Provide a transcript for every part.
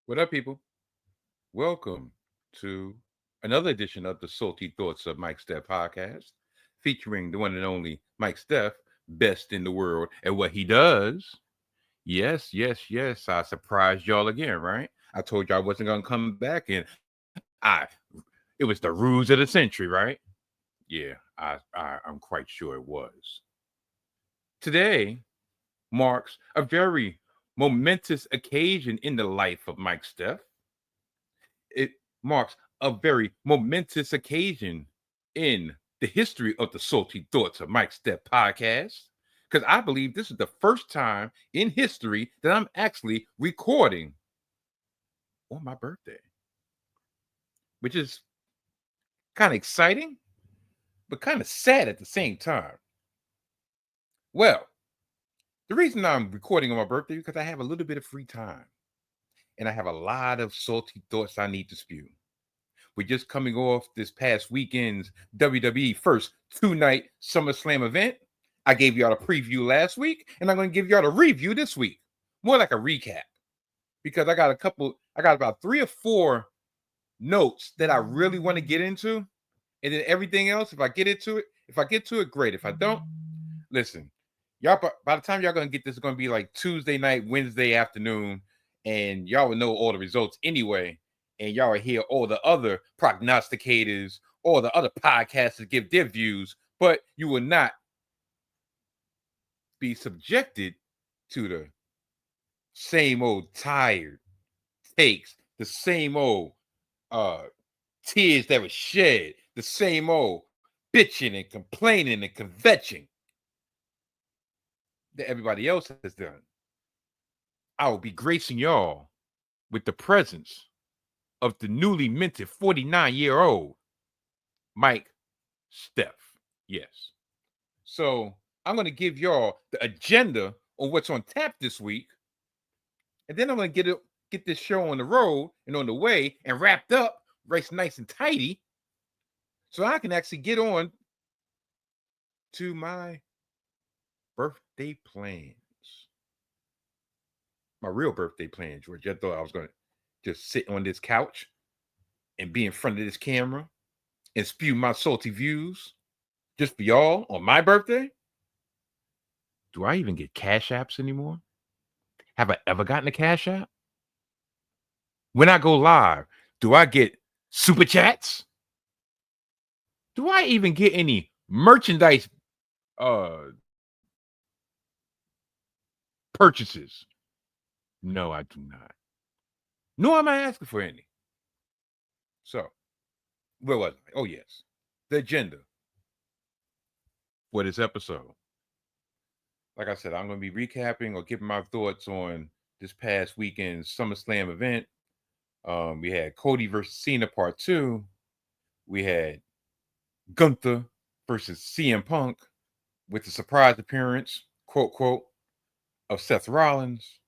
What up, people? Welcome to another edition of the Salty Thoughts of Mike Steph podcast, featuring the one and only Mike Steph, best in the world at what he does. Yes, yes, yes. I surprised y'all again, right? I told you I wasn't gonna come back, and I it was the ruse of the century, right? Yeah, I'm quite sure it was. Today marks a very momentous occasion in the life of Mike Steph. It marks a very momentous occasion in the history of the Salty Thoughts of Mike Step podcast. Because I believe this is the first time in history that I'm actually recording on my birthday, which is kind of exciting, but kind of sad at the same time. Well, the reason I'm recording on my birthday is because I have a little bit of free time and I have a lot of salty thoughts I need to spew. We're just coming off this past weekend's WWE first two-night SummerSlam event. I gave y'all a preview last week, and I'm going to give y'all a review this week. More like a recap. Because I got about 3 or 4 notes that I really want to get into. And then everything else, if I get to it, great. If I don't, listen, y'all, by the time y'all going to get this, it's going to be like Tuesday night, Wednesday afternoon, and y'all will know all the results anyway. And y'all will hear all the other prognosticators, all the other podcasters give their views, but you will not be subjected to the same old tired takes, the same old tears that were shed, the same old bitching and complaining and kvetching that everybody else has done. I will be gracing y'all with the presence of the newly minted 49-year-old Mike Steph. Yes. So I'm going to give y'all the agenda on what's on tap this week. And then I'm going to get this show on the road and on the way and wrapped up, right, nice and tidy, so I can actually get on to my birthday plans. My real birthday plans, George. I thought I was going to just sit on this couch and be in front of this camera and spew my salty views just for y'all on my birthday. Do I even get cash apps anymore? Have I ever gotten a cash app? When I go live, do I get super chats? Do I even get any merchandise purchases? No, I do not. Nor am I asking for any. So, where was I? Oh, yes. The agenda for this episode. Like I said, I'm going to be recapping or giving my thoughts on this past weekend's SummerSlam event. We had CODY versus Cena part 2. We had GUNTHER versus CM Punk with the surprise appearance, quote, quote, of Seth Rollins.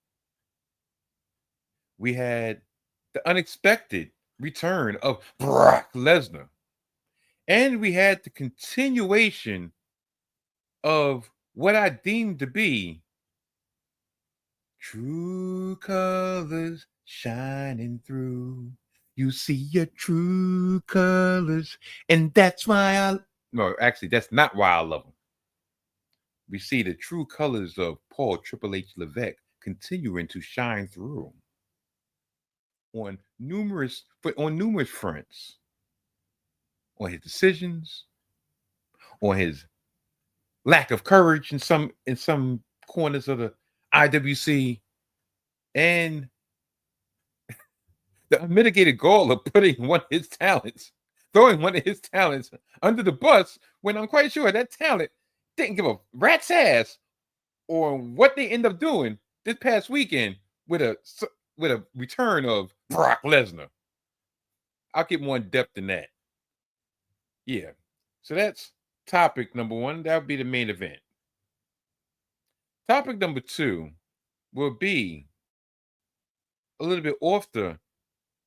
We had the unexpected return of Brock Lesnar. And we had the continuation of what I deemed to be true colors shining through. You see your true colors, and that's why no, actually, that's not why I love them. We see the true colors of Paul Triple H Levesque continuing to shine through on numerous fronts, on his decisions, on his lack of courage in some corners of the IWC, and the unmitigated gall of throwing one of his talents under the bus when I'm quite sure that talent didn't give a rat's ass on what they end up doing this past weekend with a return of Brock Lesnar. I'll get more in depth than that. Yeah. So that's topic number 1. That would be the main event. Topic number 2 will be a little bit off the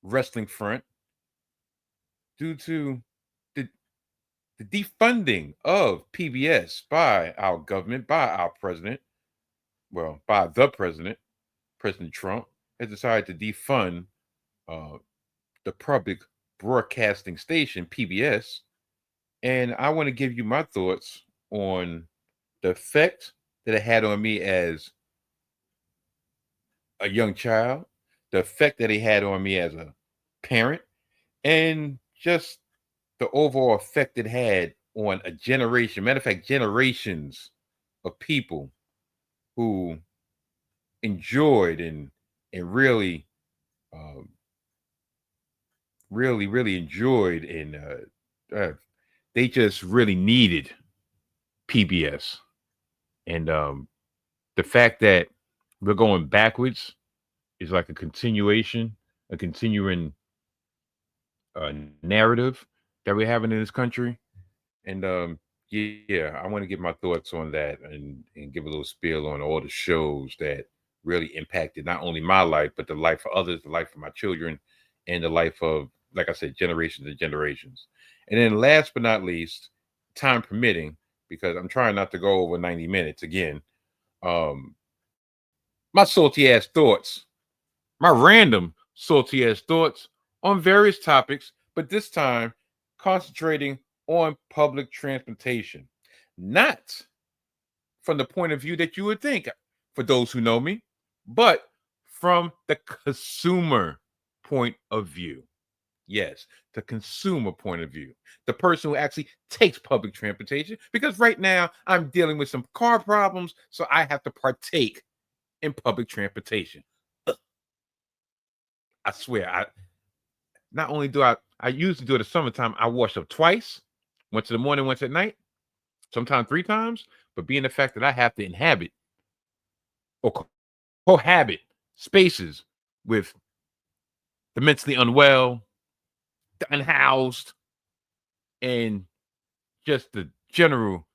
wrestling front due to the defunding of PBS by our government, by our president. Well, by the president, President Trump, has decided to defund uh, the public broadcasting station, PBS, and I want to give you my thoughts on the effect that it had on me as a young child, the effect that it had on me as a parent, and just the overall effect it had on a generation. Matter of fact, generations of people who enjoyed and really, um, really enjoyed and they just really needed PBS. And the fact that we're going backwards is like a continuation, a continuing uh, narrative that we're having in this country. And yeah, I want to give my thoughts on that and give a little spiel on all the shows that really impacted not only my life, but the life of others, the life of my children, and the life of, like I said, generations and generations. And then last but not least, time permitting, because I'm trying not to go over 90 minutes again. Um, my salty ass thoughts, my random salty ass thoughts on various topics, but this time concentrating on public transportation. Not from the point of view that you would think, for those who know me, but from the consumer point of view. Yes, the consumer point of view, the person who actually takes public transportation. Because right now I'm dealing with some car problems, so I have to partake in public transportation. I swear, I not only do I usually do it in the summertime, I wash up twice, once in the morning, once at night, sometimes 3 times. But being the fact that I have to inhabit or cohabit spaces with the mentally unwell, the unhoused, and just the general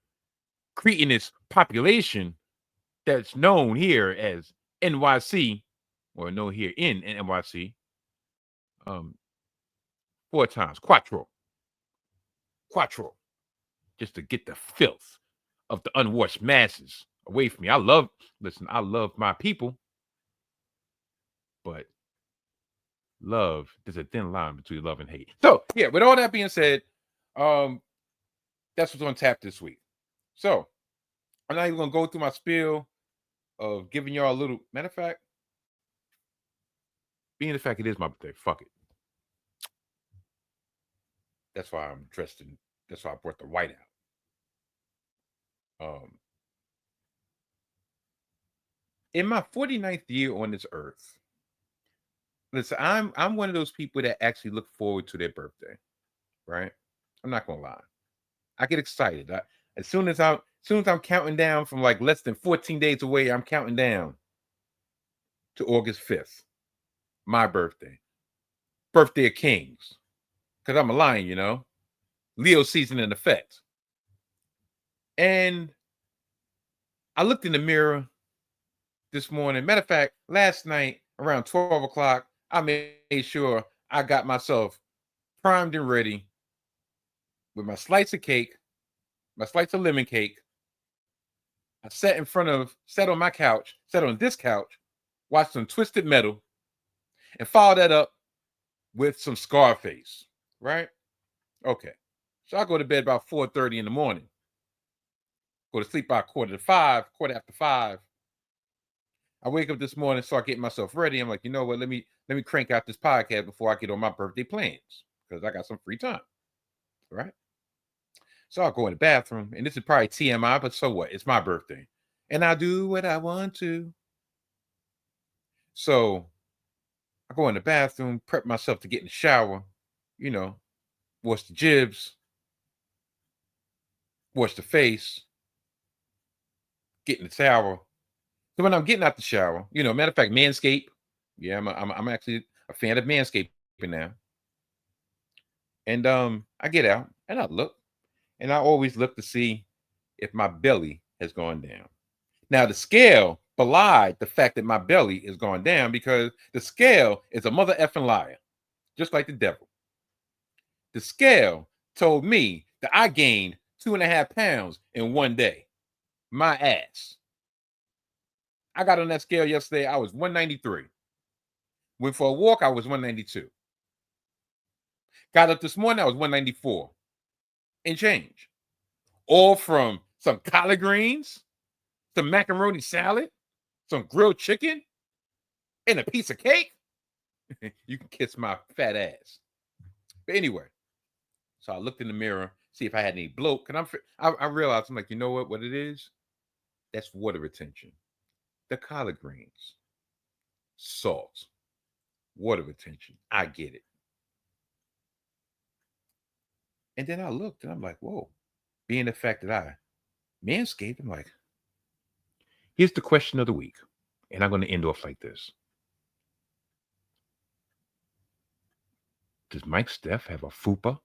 cretinous population that's known here as NYC, or known here in NYC, um, 4 times, quattro, just to get the filth of the unwashed masses away from me. I love my people, but there's a thin line between love and hate. So, yeah, with all that being said, um, that's what's on tap this week. So, I'm not even going to go through my spiel of giving y'all a little, matter of fact, being the fact it is my birthday, fuck it. That's why I'm dressed in, that's why I brought the white out. In my 49th year on this earth, listen, I'm one of those people that actually look forward to their birthday, right? I'm not gonna lie. I get excited. As soon as I'm counting down from like less than 14 days away, I'm counting down to August 5th, my birthday, birthday of kings. Cause I'm a lion, Leo season in effect. And I looked in the mirror this morning. Matter of fact, last night around 12 o'clock, I made sure I got myself primed and ready with my slice of cake, my slice of lemon cake. I sat on my couch, sat on this couch, watched some Twisted Metal, and followed that up with some Scarface, right? Okay. So I go to bed about 4:30 in the morning. Go to sleep by quarter after 5. I wake up this morning, start getting myself ready. I'm like, you know what? Let me crank out this podcast before I get on my birthday plans because I got some free time, right? So I'll go in the bathroom, and this is probably TMI, but so what? It's my birthday, and I do what I want to. So I go in the bathroom, prep myself to get in the shower, you know, wash the jibs, wash the face, get in the shower. So when I'm getting out the shower, matter of fact, Manscaped. Yeah, I'm actually a fan of Manscaping now. And I get out and I look, and I always look to see if my belly has gone down. Now the scale belied the fact that my belly is going down because the scale is a mother effing liar, just like the devil. The scale told me that I gained 2.5 pounds in one day. My ass. I got on that scale yesterday. I was 193. Went for a walk, I was 192. Got up this morning, I was 194 and change. All from some collard greens, some macaroni salad, some grilled chicken, and a piece of cake. You can kiss my fat ass. But anyway, so I looked in the mirror, see if I had any bloat. And I realized, I'm like, you know what it is? That's water retention. The collard greens, salt, water retention. I get it. And then I looked and I'm like, whoa. Being the fact that I manscaped, I'm like, here's the question of the week. And I'm going to end off like this. Does Mike Steph have a fupa?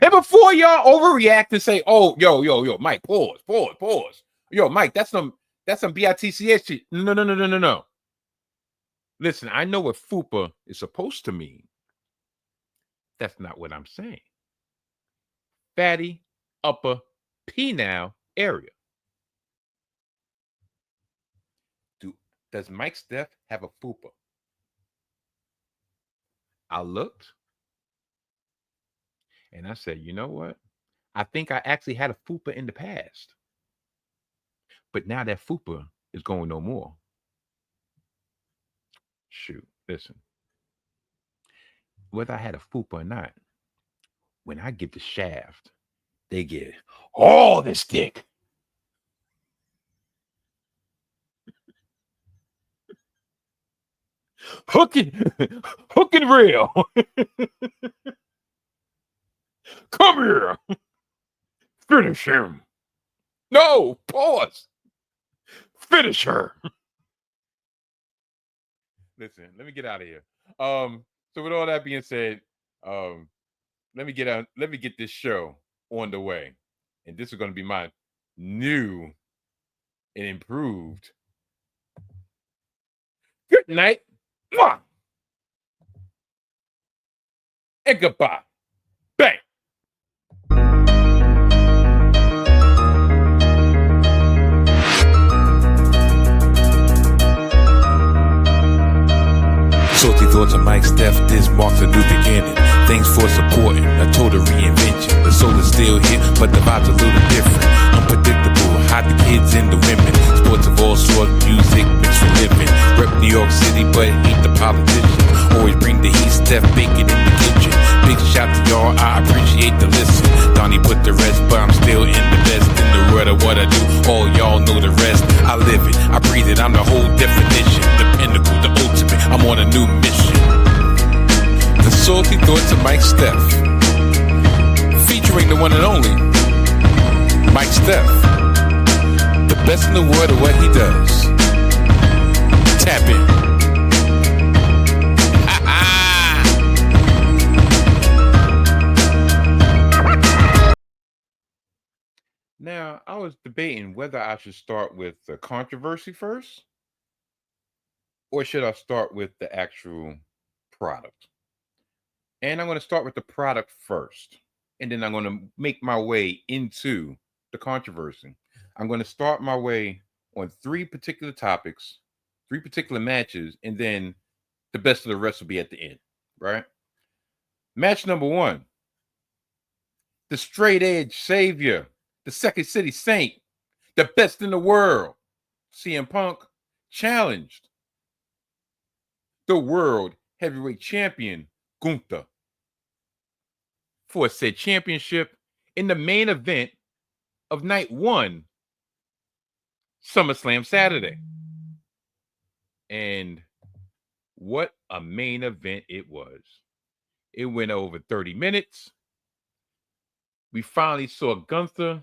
And before y'all overreact and say, oh, yo, Mike, pause. Yo, Mike, that's some BITCS shit. No. Listen, I know what fupa is supposed to mean. That's not what I'm saying. Fatty upper penile area. Does Mike Steph have a fupa? I looked and I said, you know what? I think I actually had a fupa in the past. But now that fupa is going no more. Shoot, listen. Whether I had a fupa or not, when I get the shaft, they get all this dick. Hook and reel. Come here. Finish him. No, pause. Finish her. Listen, let me get out of here. So with all that being said, let me get this show on the way. And this is going to be my new and improved good night. Mwah! And goodbye. Bang. Salty thoughts of Mike Steph, this marks a new beginning. Thanks for supporting a total reinvention. The soul is still here, but the vibe's a little different. Unpredictable, hide the kids and the women. Sports of all sorts, music, mixed for living. Rep New York City, but hate the politicians. Always bring the heat, Steph bacon in the kitchen. Big shout to y'all, I appreciate the listen. Donnie put the rest, but I'm still in the best. In the word of what I do, all y'all know the rest. I live it, I breathe it, I'm the whole definition. The pinnacle, the ultimate, I'm on a new mission. The salty thoughts of Mike Steph, featuring the one and only Mike Steph, the best in the world at what he does. Tap in. Now, I was debating whether I should start with the controversy first, or should I start with the actual product? And I'm going to start with the product first, and then I'm going to make my way into the controversy. I'm going to start my way on 3 particular topics, 3 particular matches, and then the best of the rest will be at the end, right? Match number 1, the straight edge savior, the Second City Saint, the best in the world, CM Punk, challenged the world heavyweight champion, Gunther, for said championship in the main event of night 1, SummerSlam Saturday. And what a main event it was. It went over 30 minutes. We finally saw Gunther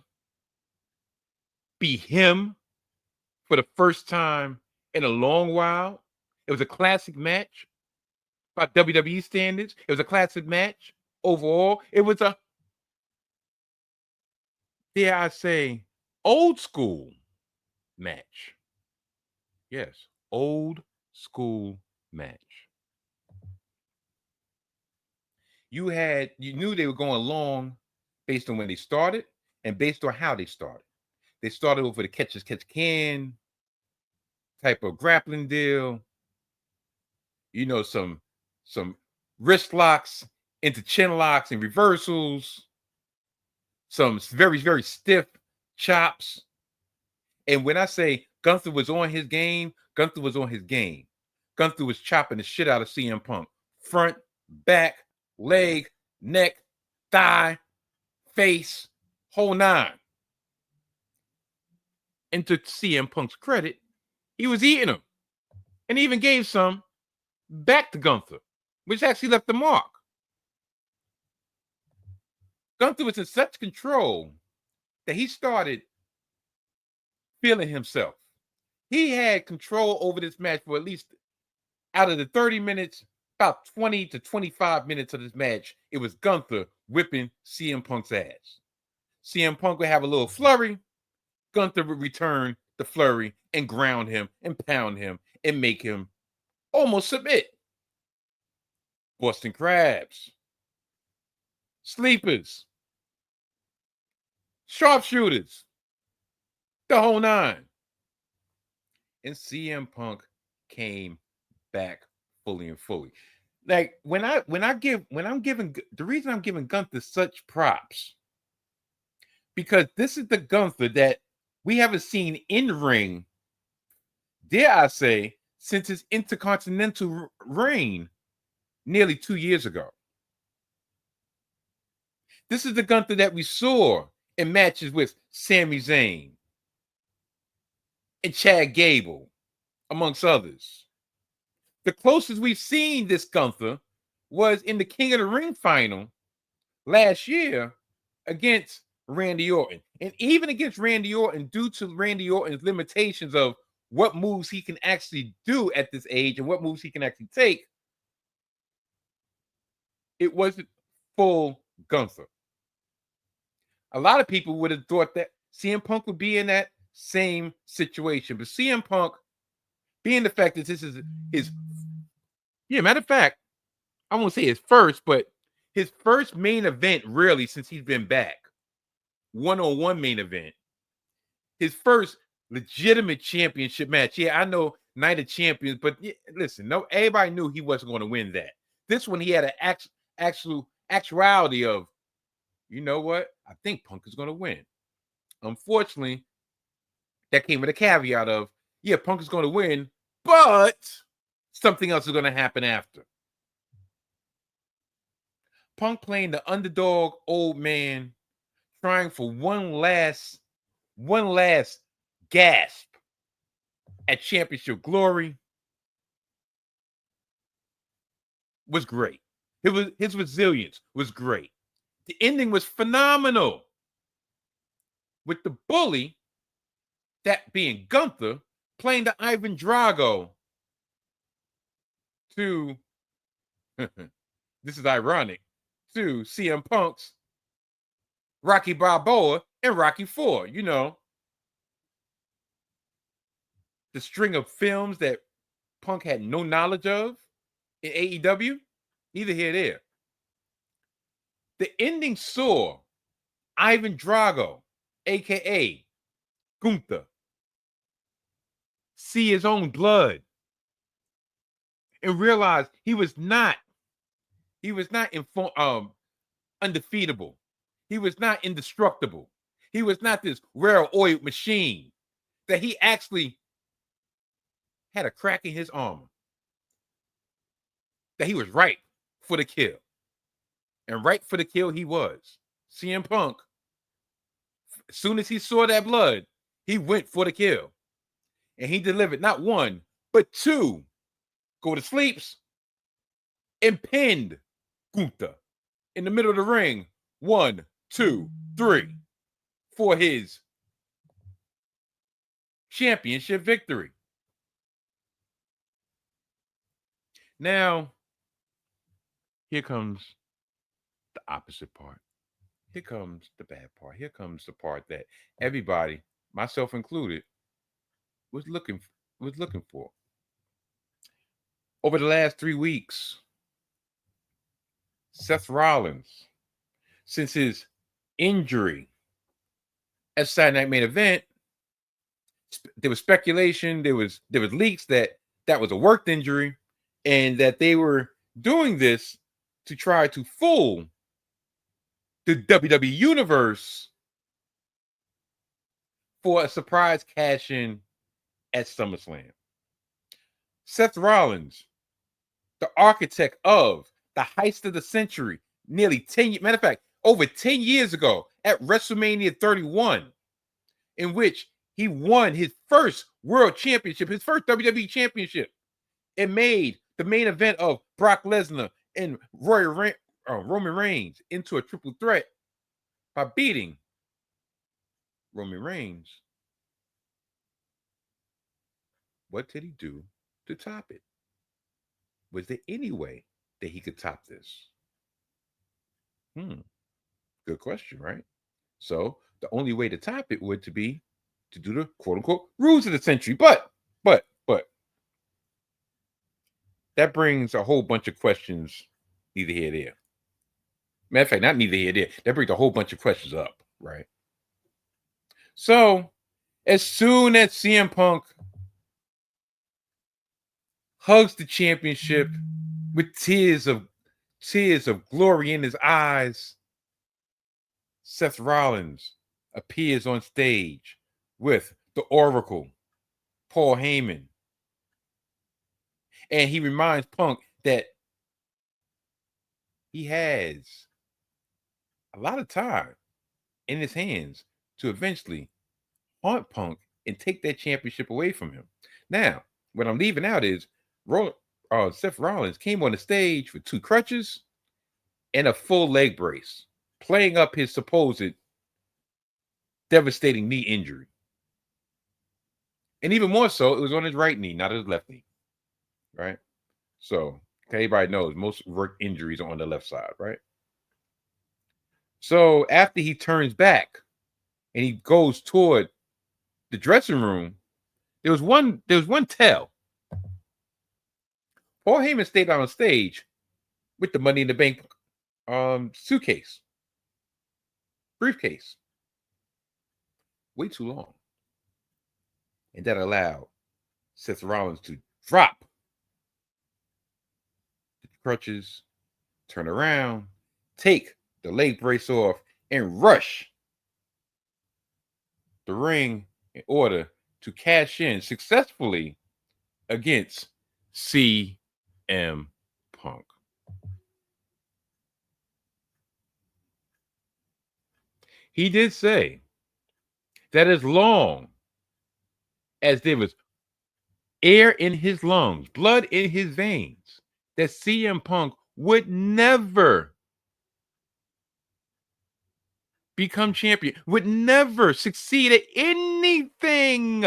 be him for the first time in a long while. It was a classic match by WWE standards. It was a classic match overall. It was a, dare I say, old school match. Yes, old school match. You knew they were going long based on when they started and based on how they started. They started over the catch-as-catch-can type of grappling deal. you know, some wrist locks into chin locks and reversals, some very, very stiff chops. And when I say Gunther was on his game, Gunther was on his game. Gunther was chopping the shit out of CM Punk. Front, back, leg, neck, thigh, face, whole nine. And to CM Punk's credit, he was eating them. And he even gave some back to Gunther, which actually left the mark. Gunther was in such control that he started feeling himself. He had control over this match for at least, out of the 30 minutes, about 20 to 25 minutes of this match, it was Gunther whipping CM Punk's ass. CM Punk would have a little flurry. Gunther would return the flurry and ground him and pound him and make him almost submit. Boston Crabs, sleepers, sharpshooters, the whole nine. And CM Punk came back fully and fully. Like when I'm giving the reason I'm giving Gunther such props, because this is the Gunther that we haven't seen in ring, dare I say, since his Intercontinental reign nearly 2 years ago. This is the Gunther that we saw in matches with Sami Zayn and Chad Gable, amongst others. The closest we've seen this Gunther was in the King of the Ring final last year against Randy Orton. And even against Randy Orton, due to Randy Orton's limitations of what moves he can actually do at this age and what moves he can actually take, it wasn't full Gunther. A lot of people would have thought that CM Punk would be in that same situation. But CM Punk, being the fact that this is his, matter of fact, I won't say his first, but his first main event, really, since he's been back. One-on-one main event. His first legitimate championship match. Yeah, I know Night of Champions, but listen, no, everybody knew he wasn't going to win that. This one, he had an actuality of, you know what? I think Punk is going to win. Unfortunately, that came with a caveat of, yeah, Punk is going to win, but something else is going to happen after. Punk playing the underdog old man, trying for one last gasp at championship glory, was great. His resilience was great. The ending was phenomenal. With the bully, that being Gunther, playing the Ivan Drago to, this is ironic, to CM Punk's Rocky Balboa and Rocky IV, you know. The string of films that Punk had no knowledge of in AEW, neither here nor there. The ending saw Ivan Drago, aka Gunther, see his own blood and realize he was not undefeatable. He was not indestructible. He was not this rare oiled machine, that he actually had a crack in his armor, that he was ripe for the kill. And right for the kill he was. CM Punk, as soon as he saw that blood, he went for the kill. And he delivered not one, but two go to sleeps and pinned Gunther in the middle of the ring. 1, 2, 3 for his championship victory. Now, here comes the opposite part. Here comes the bad part. Here comes the part that everybody, myself included, was looking for. Over the last 3 weeks, Seth Rollins, since his injury at Saturday Night Main Event, there was speculation, there was leaks that was a worked injury, and that they were doing this to try to fool the WWE Universe for a surprise cash-in at SummerSlam. Seth Rollins, the architect of the heist of the century, nearly 10 years, matter of fact, over 10 years ago at WrestleMania 31, in which he won his first world championship, his first WWE championship. It made the main event of Brock Lesnar and Roman Reigns into a triple threat by beating Roman Reigns. What did he do to top it? Was there any way that he could top this? Good question, right? So the only way to top it would to be to do the quote unquote rules of the century. But that brings a whole bunch of questions, neither here nor there. Matter of fact, not neither here nor there. That brings a whole bunch of questions up, right? So as soon as CM Punk hugs the championship with tears of glory in his eyes, Seth Rollins appears on stage with the Oracle, Paul Heyman. And he reminds Punk that he has a lot of time in his hands to eventually haunt Punk and take that championship away from him. Now, what I'm leaving out is Seth Rollins came on the stage with 2 crutches and a full leg brace, playing up his supposed devastating knee injury. And even more so, it was on his right knee, not his left knee, right? So everybody knows most work injuries are on the left side, right? So after he turns back and he goes toward the dressing room, there was one tell. Paul Heyman stayed on stage with the Money in the Bank suitcase, briefcase, way too long. And that allowed Seth Rollins to drop the crutches, turn around, take the leg brace off, and rush the ring in order to cash in successfully against CM Punk. He did say that as long as there was air in his lungs, blood in his veins, that CM Punk would never become champion, would never succeed at anything.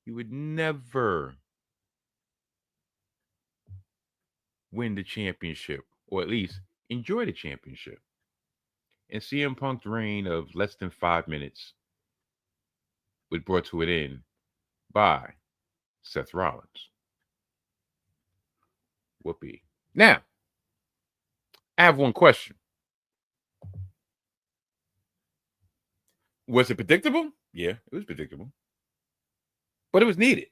He would never win the championship, or at least enjoy the championship. And CM Punk's reign of less than 5 minutes was brought to an end by Seth Rollins. Whoopee. Now, I have one question. Was it predictable? Yeah, it was predictable. But it was needed.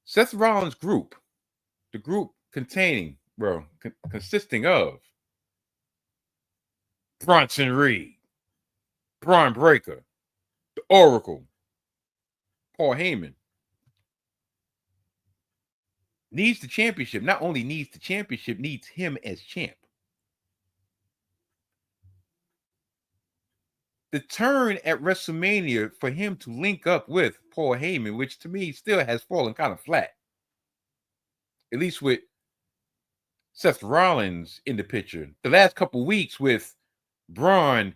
Seth Rollins' group, the group consisting of Bronson Reed, Braun Breaker, the Oracle, Paul Heyman, needs the championship. Not only needs the championship, needs him as champ. The turn at WrestleMania for him to link up with Paul Heyman, which to me still has fallen kind of flat, at least with Seth Rollins in the picture. The last couple weeks with Braun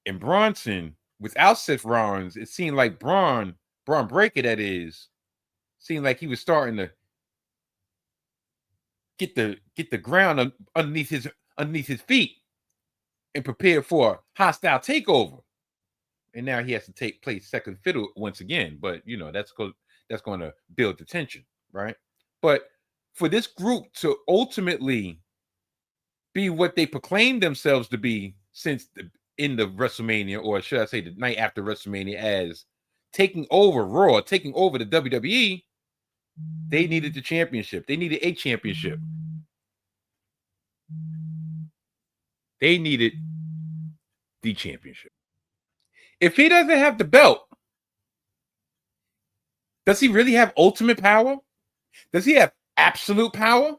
and Bronson, without Seth Rollins, it seemed like Braun Breaker, that is, seemed like he was starting to get the ground underneath his feet and prepare for a hostile takeover. And now he has to play second fiddle once again. But you know, that's going to build the tension, right? But for this group to ultimately be what they proclaim themselves to be since in the WrestleMania, or should I say the night after WrestleMania, as taking over Raw, taking over the WWE, they needed the championship. They needed a championship. They needed the championship. If he doesn't have the belt, does he really have ultimate power? Does he have absolute power?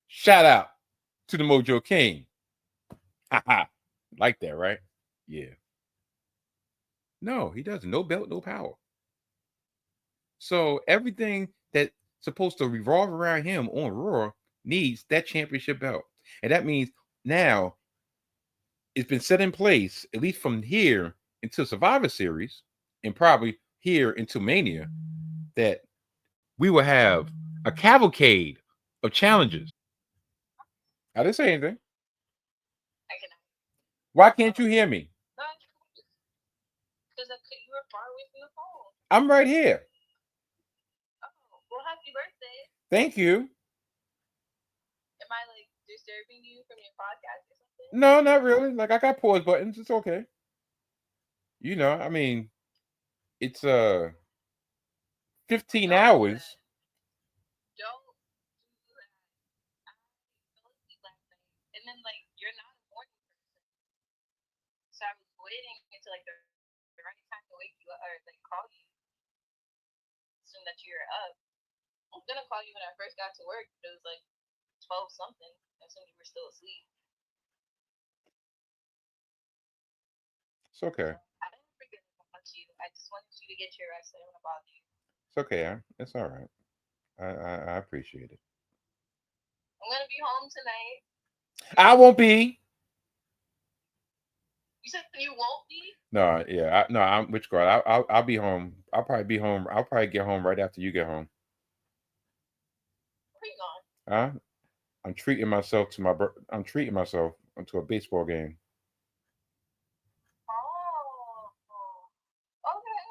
Shout out to the Mojo King. Haha. Like that, right? Yeah. No, he doesn't. No belt, no power. So everything that's supposed to revolve around him on Raw needs that championship belt. And that means now it's been set in place, at least from here until Survivor Series, and probably here until Mania, that we will have a cavalcade of challenges. I didn't say anything. Why can't you hear me? Because you were far away from the phone. I'm right here. Oh, well, happy birthday. Thank you. Am I like disturbing you from your podcast or something? No, not really. Like I got pause buttons. It's okay. You know, I mean, it's 15 hours. Don't do that. I fell asleep last night, and then like you're not a morning person, so I was waiting until like the right time to wake you up or like call you, assume that you're up. I was gonna call you when I first got to work, but it was like 12 something. I assumed you were still asleep. It's okay. I didn't forget about you. I just wanted you to get your rest. I don't want to bother you. It's okay. It's all right. I appreciate it. I'm gonna be home tonight. I won't be. You said you won't be? No, yeah, no. I'm which girl? I'll be home. I'll probably be home. I'll probably get home right after you get home. Where you going? I'm treating myself to I'm treating myself to a baseball game. Oh, okay,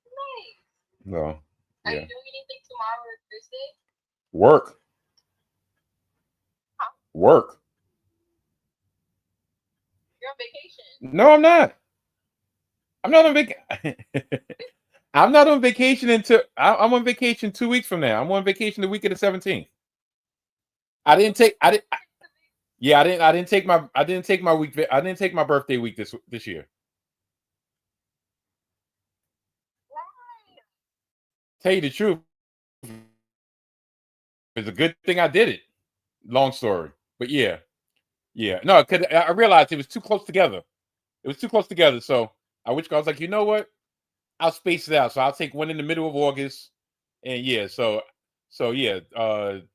nice. No, Are yeah. you doing anything tomorrow or Thursday? Work. Huh? Work. You're on vacation. No, I'm not. I'm not on vacation. I'm not on vacation until I'm on vacation 2 weeks from now. I'm on vacation the week of the 17th. I didn't take my week. I didn't take my birthday week this year. Why? Tell you the truth, it's a good thing I did it. Long story, but yeah. No, because I realized it was too close together. So I was like, you know what? I'll space it out. So I'll take one in the middle of August, and yeah. So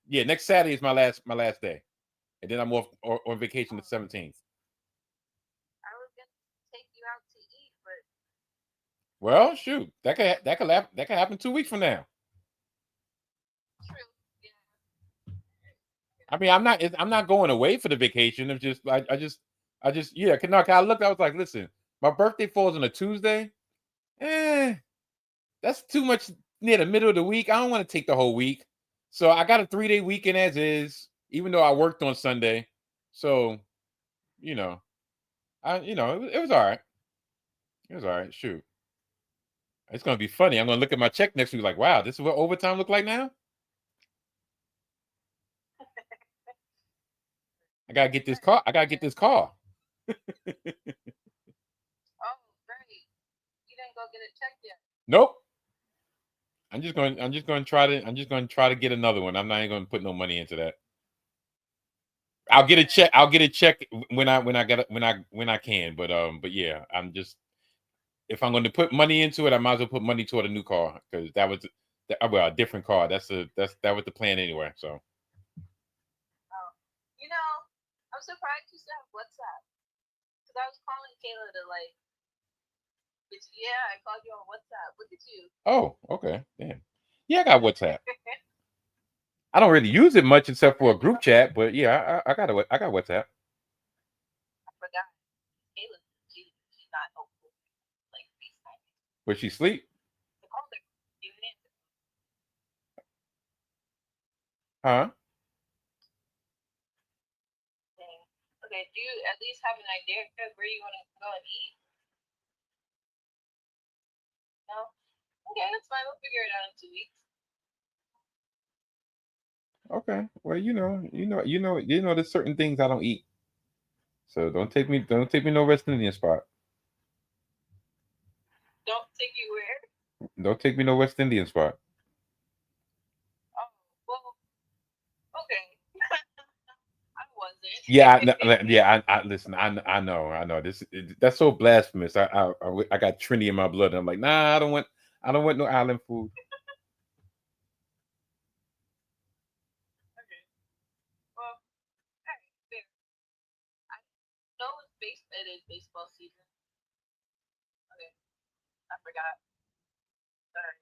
next Saturday is my last day, and then I'm off on vacation the 17th. I was gonna take you out to eat, but Well, shoot, that could happen 2 weeks from now. true. Yeah. I mean, I'm not going away for the vacation. I'm just I just yeah. I looked. I was like, listen, my birthday falls on a Tuesday. That's too much near the middle of the week. I don't want to take the whole week. So I got a 3-day weekend as is, even though I worked on Sunday. So, it was all right. It was all right. Shoot. It's gonna be funny. I'm gonna look at my check next week, like, wow, this is what overtime look like now. I gotta get this car. Oh, great. You didn't go get it checked yet? Nope. I'm just going to try to get another one. I'm not even going to put no money into that. I'll get a check. when I can. But yeah, if I'm going to put money into it, I might as well put money toward a new car, because that was a different car. That was the plan anyway. So. Oh, I'm surprised you still have WhatsApp, because I was calling Kayla to like. Yeah, I called you on WhatsApp. Look at you. Oh, okay. Damn. Yeah, I got WhatsApp. I don't really use it much except for a group chat, but yeah, I got WhatsApp. I forgot. Kayla, she's not helpful. Like FaceTime. Would she sleep? I called her. You didn't answer. Huh? Dang. Okay, do you at least have an idea of where you want to go and eat? Okay, that's fine. We'll figure it out in 2 weeks. Okay. Well, there's certain things I don't eat. So don't take me no West Indian spot. Don't take you where? Don't take me no West Indian spot. Oh, well, okay. I wasn't. I listen. I know. That's so blasphemous. I got Trinity in my blood. And I'm like, nah, I don't want no island food. Okay. Well, alright, fair. I know it is baseball season. Okay, I forgot. Sorry.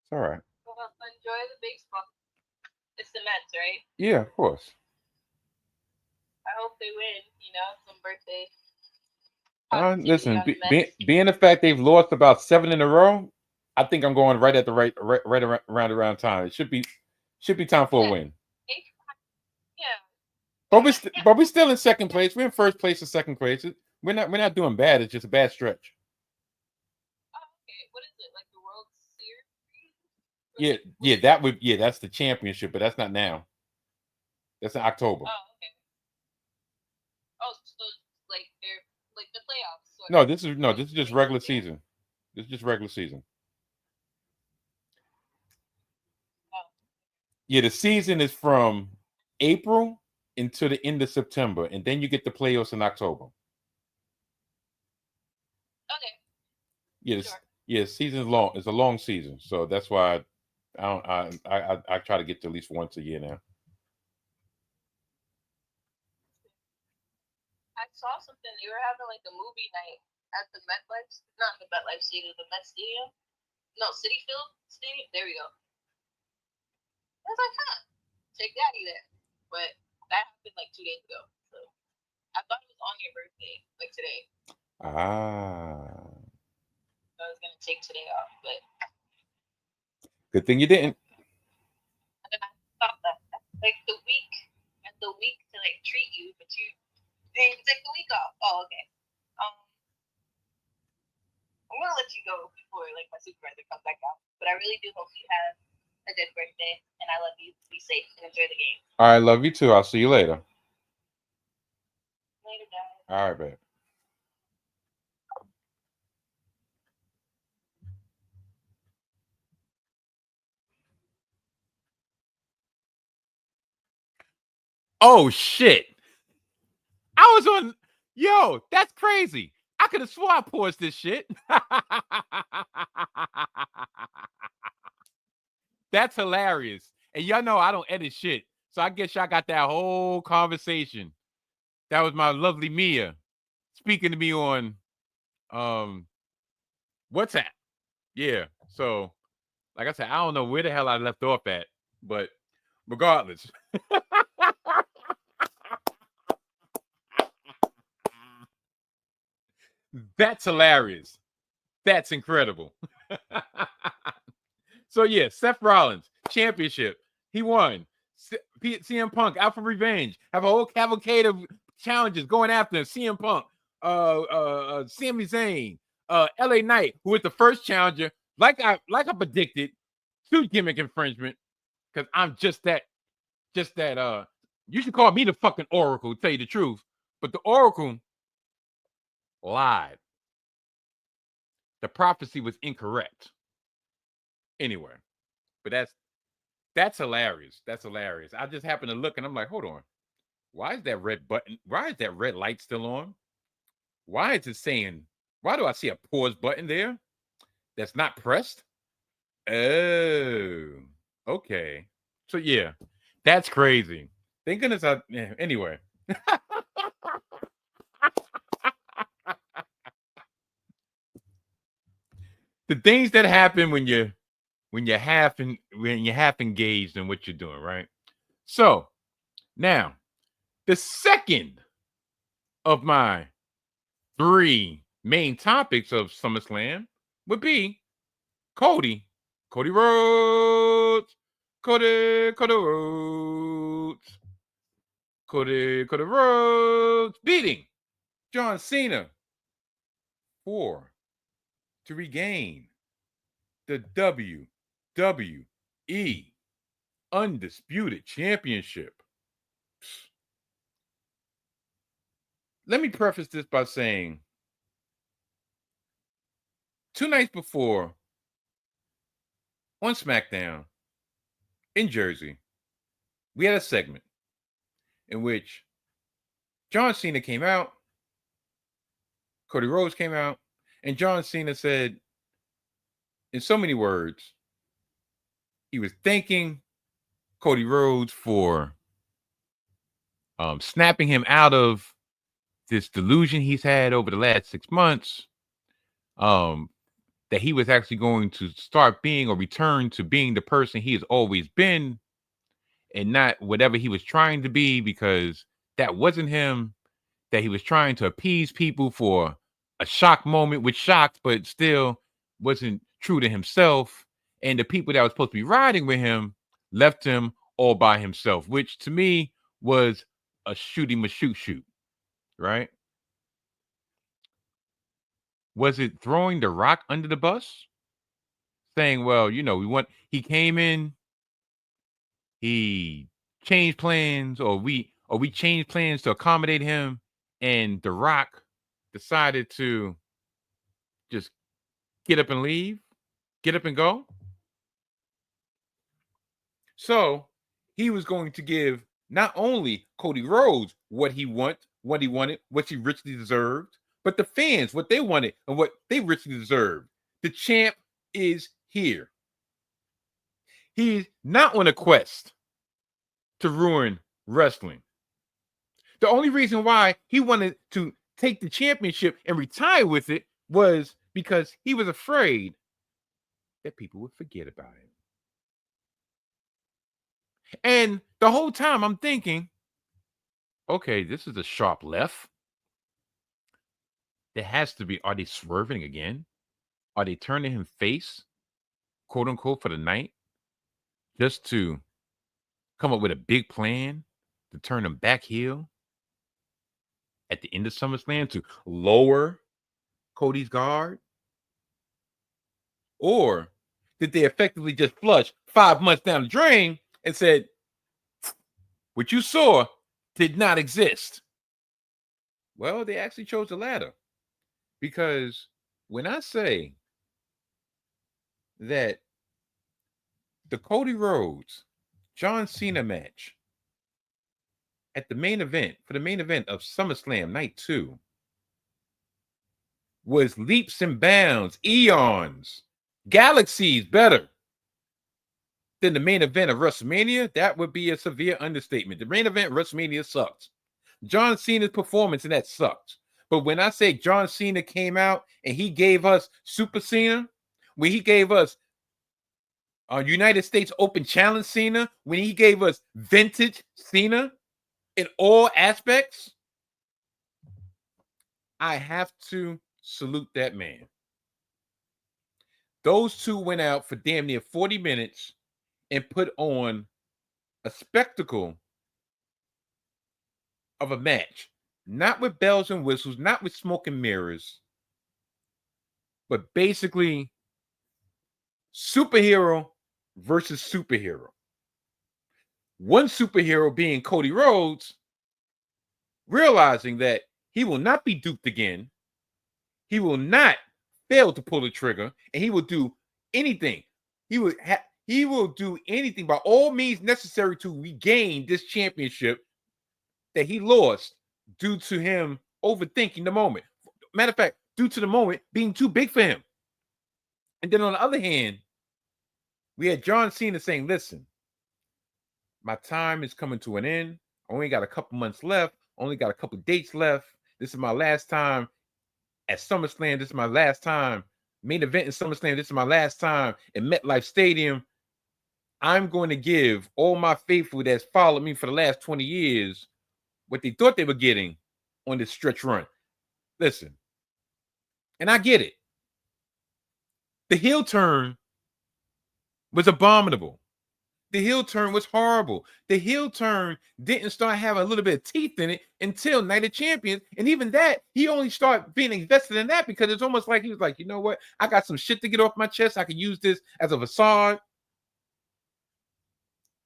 It's all right. Well, enjoy the baseball. It's the Mets, right? Yeah, of course. I hope they win. Some birthday positivity Listen, on the Mets. being the fact they've lost about 7 in a row, I think I'm going right at the right around time. It should be time for a win. Yeah. But we're still in second place. We're in first place or second place. We're not doing bad. It's just a bad stretch. Oh, okay. What is it? Like the World Series? That's the championship, but that's not now. That's in October. Oh, okay. Oh, so like they're like the playoffs. This is just regular season. This is just regular season. Oh. Yeah, the season is from April until the end of September, and then you get the playoffs in October. Okay. Season's long. It's a long season, so that's why I try to get to at least once a year now. I saw something. They were having like a movie night at the MetLife, not the MetLife Stadium, the Met Stadium. No, Citi Field Stadium. There we go. I was like, take daddy there. But that happened like 2 days ago. So I thought it was on your birthday, like today. So I was gonna take today off, but Good thing you didn't. and then I thought that like the week to like treat you, but you didn't take the week off. Oh, okay. I'm gonna let you go before like my supervisor comes back out. But I really do hope you have a good birthday, and I love you. Be safe and enjoy the game. All right, love you too. I'll see you later. Later, guys. All right, babe. Oh shit! I was on. Yo, that's crazy. I could have swore I paused this shit. That's hilarious. And y'all know I don't edit shit. So I guess y'all got that whole conversation. That was my lovely Mia speaking to me on WhatsApp. Yeah. So, like I said, I don't know where the hell I left off at, but regardless. That's hilarious. That's incredible. So yeah, Seth Rollins championship. He won. CM Punk out for revenge. Have a whole cavalcade of challenges going after him. CM Punk, Sami Zayn, LA Knight, who was the first challenger. Like I predicted, 2 gimmick infringement. Because I'm just that. You should call me the fucking Oracle, to tell you the truth. But the Oracle lied. The prophecy was incorrect. Anyway, but that's hilarious. That's hilarious. I just happened to look and I'm like, hold on. Why is that red button? Why is that red light still on? Why is it saying, why do I see a pause button there that's not pressed? Oh, okay. So yeah, that's crazy. Thank goodness anyway. The things that happen when you're half engaged in what you're doing, right? So now the second of my 3 main topics of SummerSlam would be Cody Rhodes, Cody Rhodes beating John Cena to regain the WWE Undisputed Championship. Let me preface this by saying 2 nights before on SmackDown in Jersey, we had a segment in which John Cena came out, Cody Rhodes came out, and John Cena said, in so many words, he was thanking Cody Rhodes for snapping him out of this delusion he's had over the last 6 months, that he was actually going to start being or return to being the person he has always been and not whatever he was trying to be, because that wasn't him, that he was trying to appease people for a shock moment, which shocked, but still wasn't true to himself. And the people that were supposed to be riding with him left him all by himself, which to me was a shoot, right? Was it throwing The Rock under the bus? Saying, well, he came in, he changed plans, or we changed plans to accommodate him, and The Rock decided to just get up and leave, get up and go. So he was going to give not only Cody Rhodes what he wanted, what he richly deserved, but the fans what they wanted and what they richly deserved. The champ is here. He's not on a quest to ruin wrestling. The only reason why he wanted to take the championship and retire with it was because he was afraid that people would forget about him. And the whole time I'm thinking, okay, this is a sharp left. There has to be, are they swerving again? Are they turning him face, quote unquote, for the night? Just to come up with a big plan to turn him back heel at the end of SummerSlam to lower Cody's guard? Or did they effectively just flush 5 months down the drain and said, what you saw did not exist? Well, they actually chose the latter. Because when I say that the Cody Rhodes John Cena match at the main event, for the main event of SummerSlam Night 2, was leaps and bounds, eons, galaxies better than the main event of WrestleMania, that would be a severe understatement. The main event of WrestleMania sucked. John Cena's performance in that sucked. But when I say John Cena came out and he gave us Super Cena, when he gave us United States Open Challenge Cena, when he gave us vintage Cena in all aspects, I have to salute that man. Those two went out for damn near 40 minutes and put on a spectacle of a match. Not with bells and whistles, not with smoke and mirrors, but basically superhero versus superhero. One superhero being Cody Rhodes, realizing that he will not be duped again. He will not fail to pull the trigger, and he will do anything. He will do anything by all means necessary to regain this championship that he lost due to him overthinking the moment. Matter of fact, due to the moment being too big for him. And then on the other hand, we had John Cena saying, listen, my time is coming to an end. I only got a couple months left. Only got a couple dates left. This is my last time at SummerSlam. This is my last time. Main event in SummerSlam. This is my last time in MetLife Stadium. I'm going to give all my faithful that's followed me for the last 20 years what they thought they were getting on this stretch run. Listen, and I get it. The heel turn was abominable. the heel turn was horrible. The heel turn didn't start having a little bit of teeth in it until Night of Champions. And even that, he only started being invested in that because it's almost like he was like, you know what? I got some shit to get off my chest. I can use this as a facade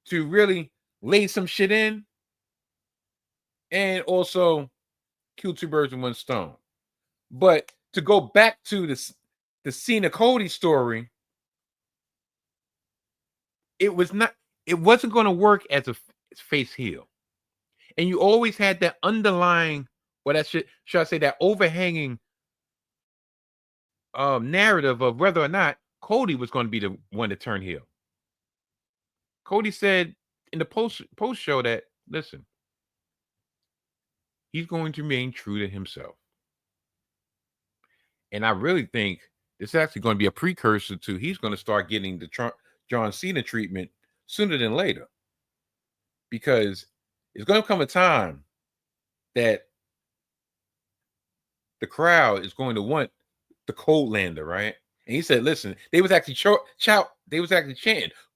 to really lay some shit in. And also kill two birds with one stone. But to go back to the Cena Cody story, it wasn't going to work as a face heel. And you always had that underlying, should I say, that overhanging narrative of whether or not Cody was going to be the one to turn heel. Cody said in the post show that, listen, he's going to remain true to himself. And I really think this is actually going to be a precursor to he's going to start getting the John Cena treatment sooner than later. Because it's going to come a time that the crowd is going to want the Coldlander, right? And he said, listen, they was actually chanting,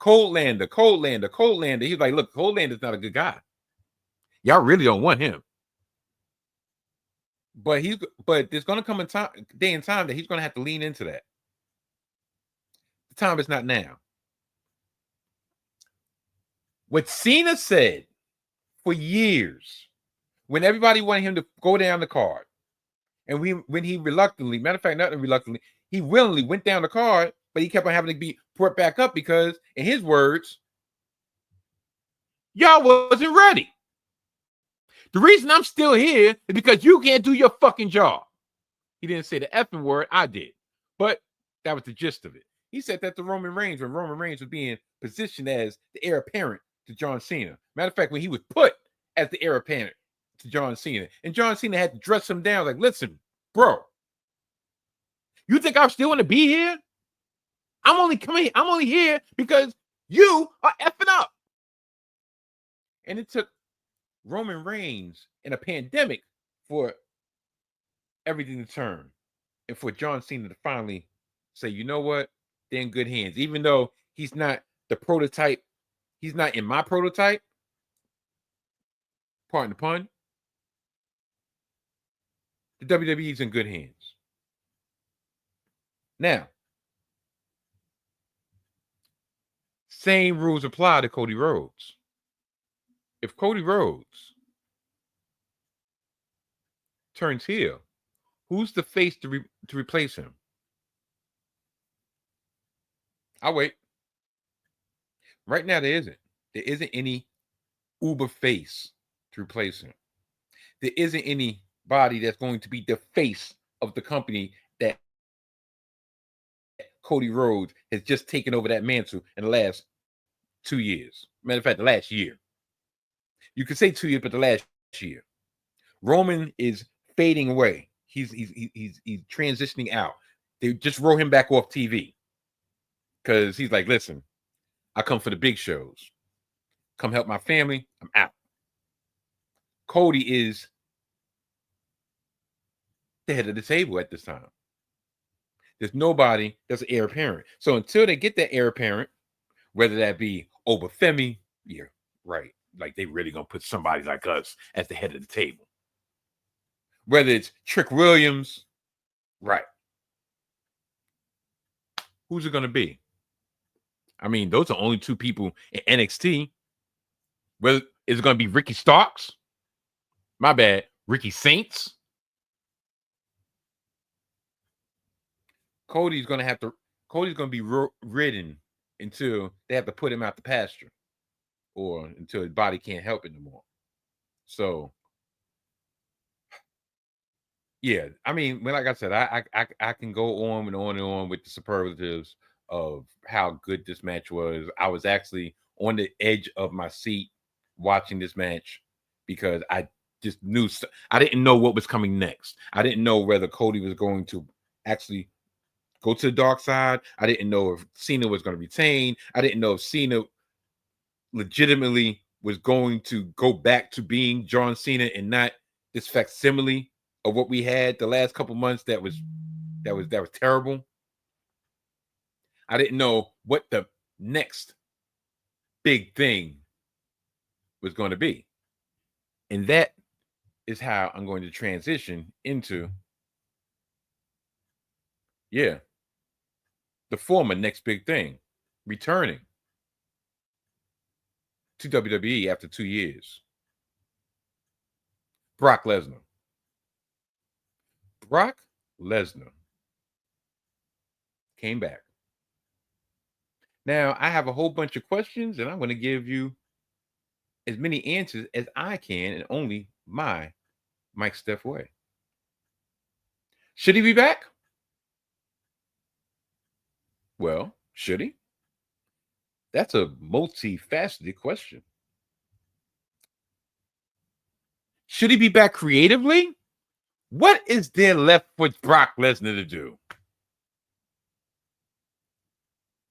Coldlander, Coldlander, Coldlander. He's like, look, Coldlander's not a good guy. Y'all really don't want him. But there's going to come a day and time that he's going to have to lean into that. The time is not now. What Cena said for years, when everybody wanted him to go down the card, and when he reluctantly, matter of fact, not reluctantly, he willingly went down the card, but he kept on having to be brought back up because, in his words, y'all wasn't ready. The reason I'm still here is because you can't do your fucking job. He didn't say the effing word, I did. But that was the gist of it. He said that to Roman Reigns when Roman Reigns was being positioned as the heir apparent to John Cena. Matter of fact, when he was put as the heir apparent to John Cena, and John Cena had to dress him down like, listen, bro, you think I still want to be here? I'm only here because you are effing up. And it took Roman Reigns in a pandemic for everything to turn and for John Cena to finally say, you know what, they're in good hands. Even though he's not the prototype, he's not in my prototype, pardon the pun, the WWE's in good hands. Now, same rules apply to Cody Rhodes. If Cody Rhodes turns heel, who's the face to replace him? I'll wait. Right now, there isn't. There isn't any uber face to replace him. There isn't anybody that's going to be the face of the company that Cody Rhodes has just taken over that mantle in the last 2 years. Matter of fact, the last year. You could say 2 years, but the last year. Roman is fading away. He's transitioning out. They just roll him back off TV because he's like, listen, I come for the big shows. Come help my family. I'm out. Cody is the head of the table at this time. There's nobody that's an heir apparent. So until they get that heir apparent, whether that be Obafemi, yeah, right. Like they really gonna put somebody like us as the head of the table. Whether it's Trick Williams, right. Who's it gonna be? I mean, those are only two people in NXT. Whether is it gonna be Ricky Starks? My bad, Ricky Saints. Cody's gonna be ridden until they have to put him out the pasture, or until his body can't help it anymore. So, yeah, I mean, like I said, I can go on and on and on with the superlatives of how good this match was. I was actually on the edge of my seat watching this match because I just knew I didn't know what was coming next. I didn't know whether Cody was going to actually go to the dark side. I didn't know if Cena was going to retain. I didn't know if Cena legitimately was going to go back to being John Cena and not this facsimile of what we had the last couple months that was terrible. I didn't know what the next big thing was going to be. And that is how I'm going to transition into, yeah, the former next big thing, returning to WWE after 2 years. Brock Lesnar. Brock Lesnar came back. Now, I have a whole bunch of questions, and I'm going to give you as many answers as I can, and only my Mike Steph way. Should he be back? Well, should he? That's a multifaceted question. Should he be back creatively? What is there left for Brock Lesnar to do?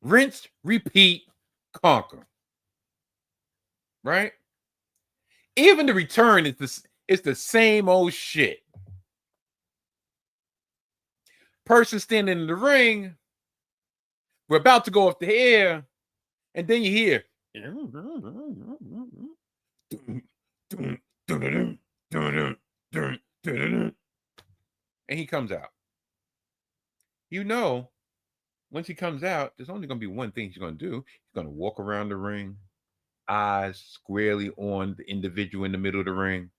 Rinse, repeat, conquer. Right? Even the return is the same old shit. Person standing in the ring, we're about to go off the air, and then you hear, and he comes out. You know, once he comes out, there's only going to be one thing he's going to do. He's going to walk around the ring, eyes squarely on the individual in the middle of the ring.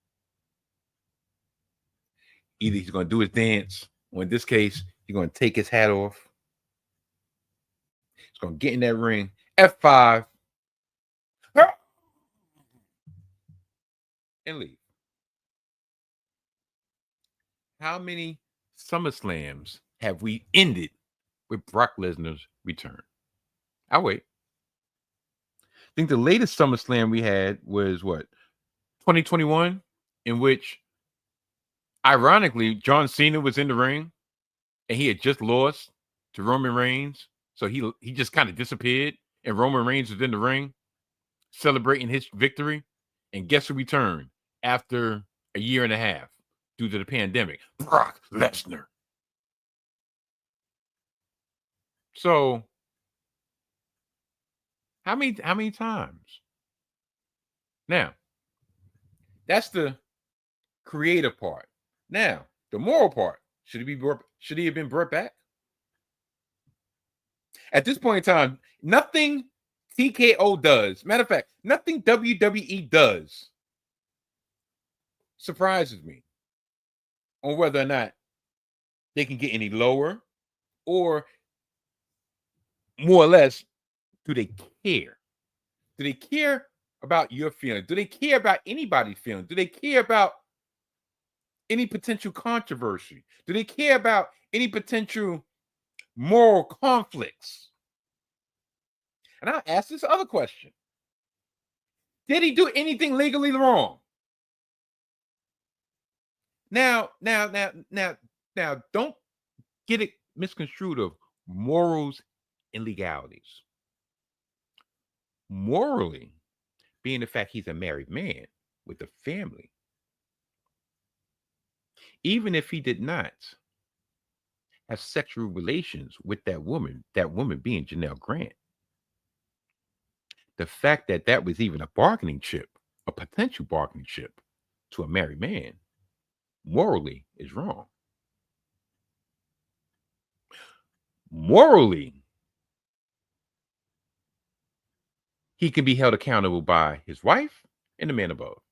Either he's going to do his dance, or in this case, he's going to take his hat off. He's going to get in that ring, F5, and leave. How many SummerSlams have we ended with Brock Lesnar's return? I'll wait. I think the latest SummerSlam we had was what? 2021, in which, ironically, John Cena was in the ring and he had just lost to Roman Reigns. So he just kind of disappeared, and Roman Reigns was in the ring celebrating his victory. And guess who returned after a year and a half due to the pandemic? Brock Lesnar. So how many times? Now, that's the creative part. Now, the moral part. Should he have been brought back? At this point in time, nothing TKO does, matter of fact, nothing WWE does surprises me on whether or not they can get any lower, or more or less, do they care? Do they care about your feelings? Do they care about anybody's feelings? Do they care about any potential controversy? Do they care about any potential moral conflicts? And I'll ask this other question. Did he do anything legally wrong? Now, don't get it misconstrued of morals and legalities. Morally, being the fact he's a married man with a family, even if he did not have sexual relations with that woman being Janelle Grant, the fact that that was even a bargaining chip, a potential bargaining chip to a married man, morally is wrong. Morally, he can be held accountable by his wife and the man above.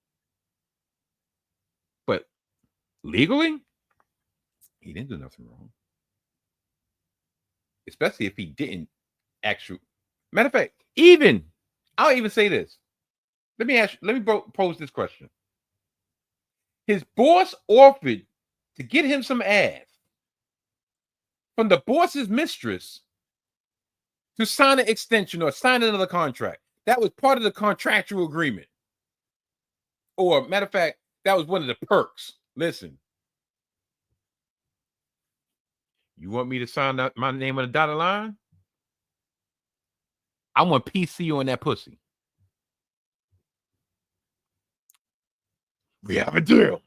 But legally, he didn't do nothing wrong. Especially if he didn't actually. Matter of fact, I'll even say this. Let me pose this question. His boss offered to get him some ass from the boss's mistress to sign an extension or sign another contract. That was part of the contractual agreement. Or, matter of fact, that was one of the perks. Listen, you want me to sign my name on the dotted line? I want PC on that pussy. We have a deal.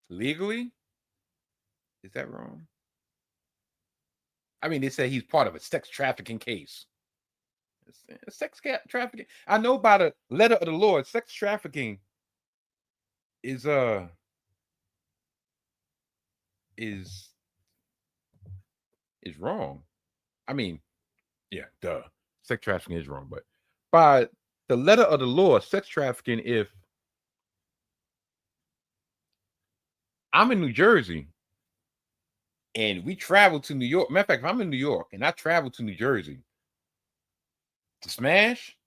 Legally, is that wrong? I mean, they say he's part of a sex trafficking case. Sex trafficking. I know by the letter of the Lord, sex trafficking is is wrong. I mean, yeah, duh. Sex trafficking is wrong, but by the letter of the law, sex trafficking, if I'm in New Jersey and we travel to New York, matter of fact, if I'm in New York and I travel to New Jersey to smash,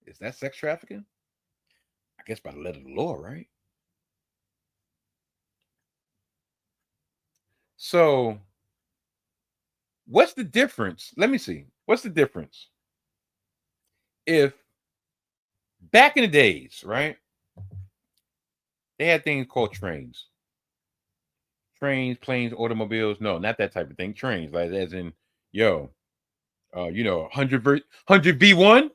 is that sex trafficking? I guess by the letter of the law, right? So, what's the difference? Let me see. What's the difference? If back in the days, right, they had things called trains. Trains, planes, automobiles. No, not that type of thing. Trains, like as in, yo, 100 V1.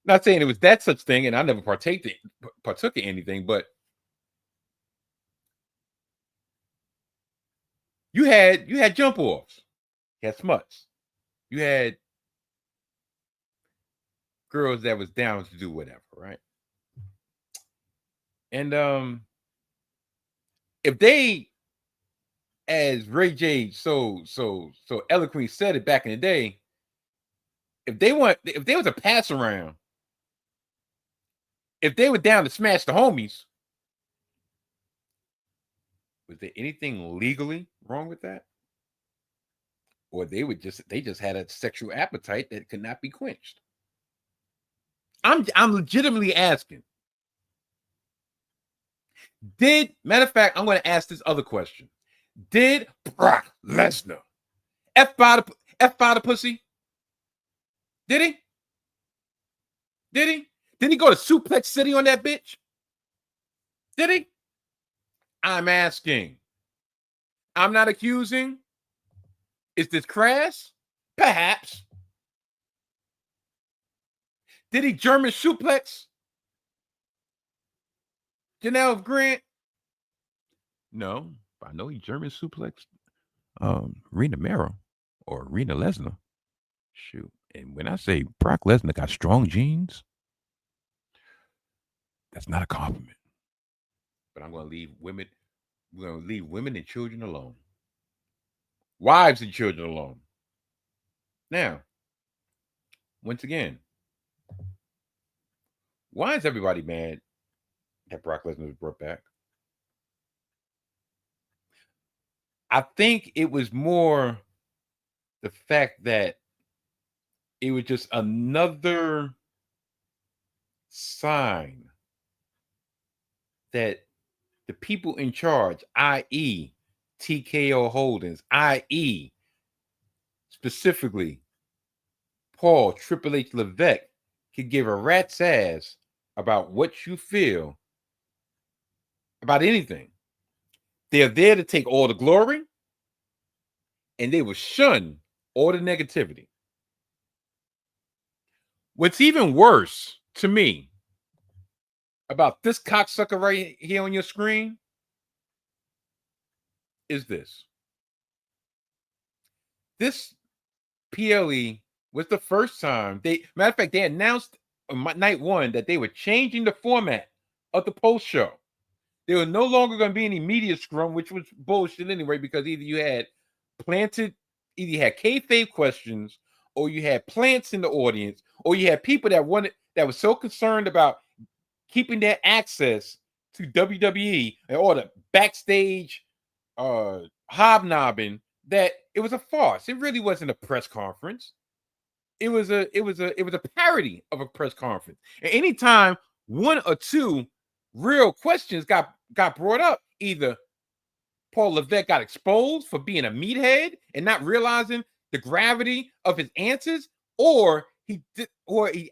Not saying it was that such thing, and I never partook in anything, but you had jump offs, you had smuts, you had girls that was down to do whatever, right? And if they, as Ray J so eloquently said it back in the day, if there was a pass around, if they were down to smash the homies, was there anything legally wrong with that? Or they just had a sexual appetite that could not be quenched? I'm legitimately asking. Matter of fact, I'm going to ask this other question. Did Brock Lesnar F by the pussy? Did he? Didn't he go to Suplex City on that bitch? Did he? I'm asking. I'm not accusing. Is this crass? Perhaps. Did he German suplex Janelle Grant? No, I know he German suplexed Rena Mero or Rena Lesnar. Shoot. And when I say Brock Lesnar got strong genes, that's not a compliment. But I'm going to leave women. We're going to leave women and children alone. Wives and children alone. Now, once again, why is everybody mad that Brock Lesnar was brought back? I think it was more the fact that it was just another sign that the people in charge, i.e., TKO Holdings, i.e., specifically Paul Triple H Levesque, could give a rat's ass about what you feel about anything. They're there to take all the glory, and they will shun all the negativity. What's even worse to me about this cocksucker right here on your screen is this. This PLE was the first time matter of fact, they announced on night one that they were changing the format of the post show. There was no longer going to be any media scrum, which was bullshit anyway, because either you had kayfabe questions, or you had plants in the audience, or you had people that were so concerned about keeping their access to WWE and all the backstage hobnobbing that it was a farce. It really wasn't a press conference. It was a parody of a press conference. And anytime one or two real questions got brought up, either Paul Levesque got exposed for being a meathead and not realizing the gravity of his answers, or he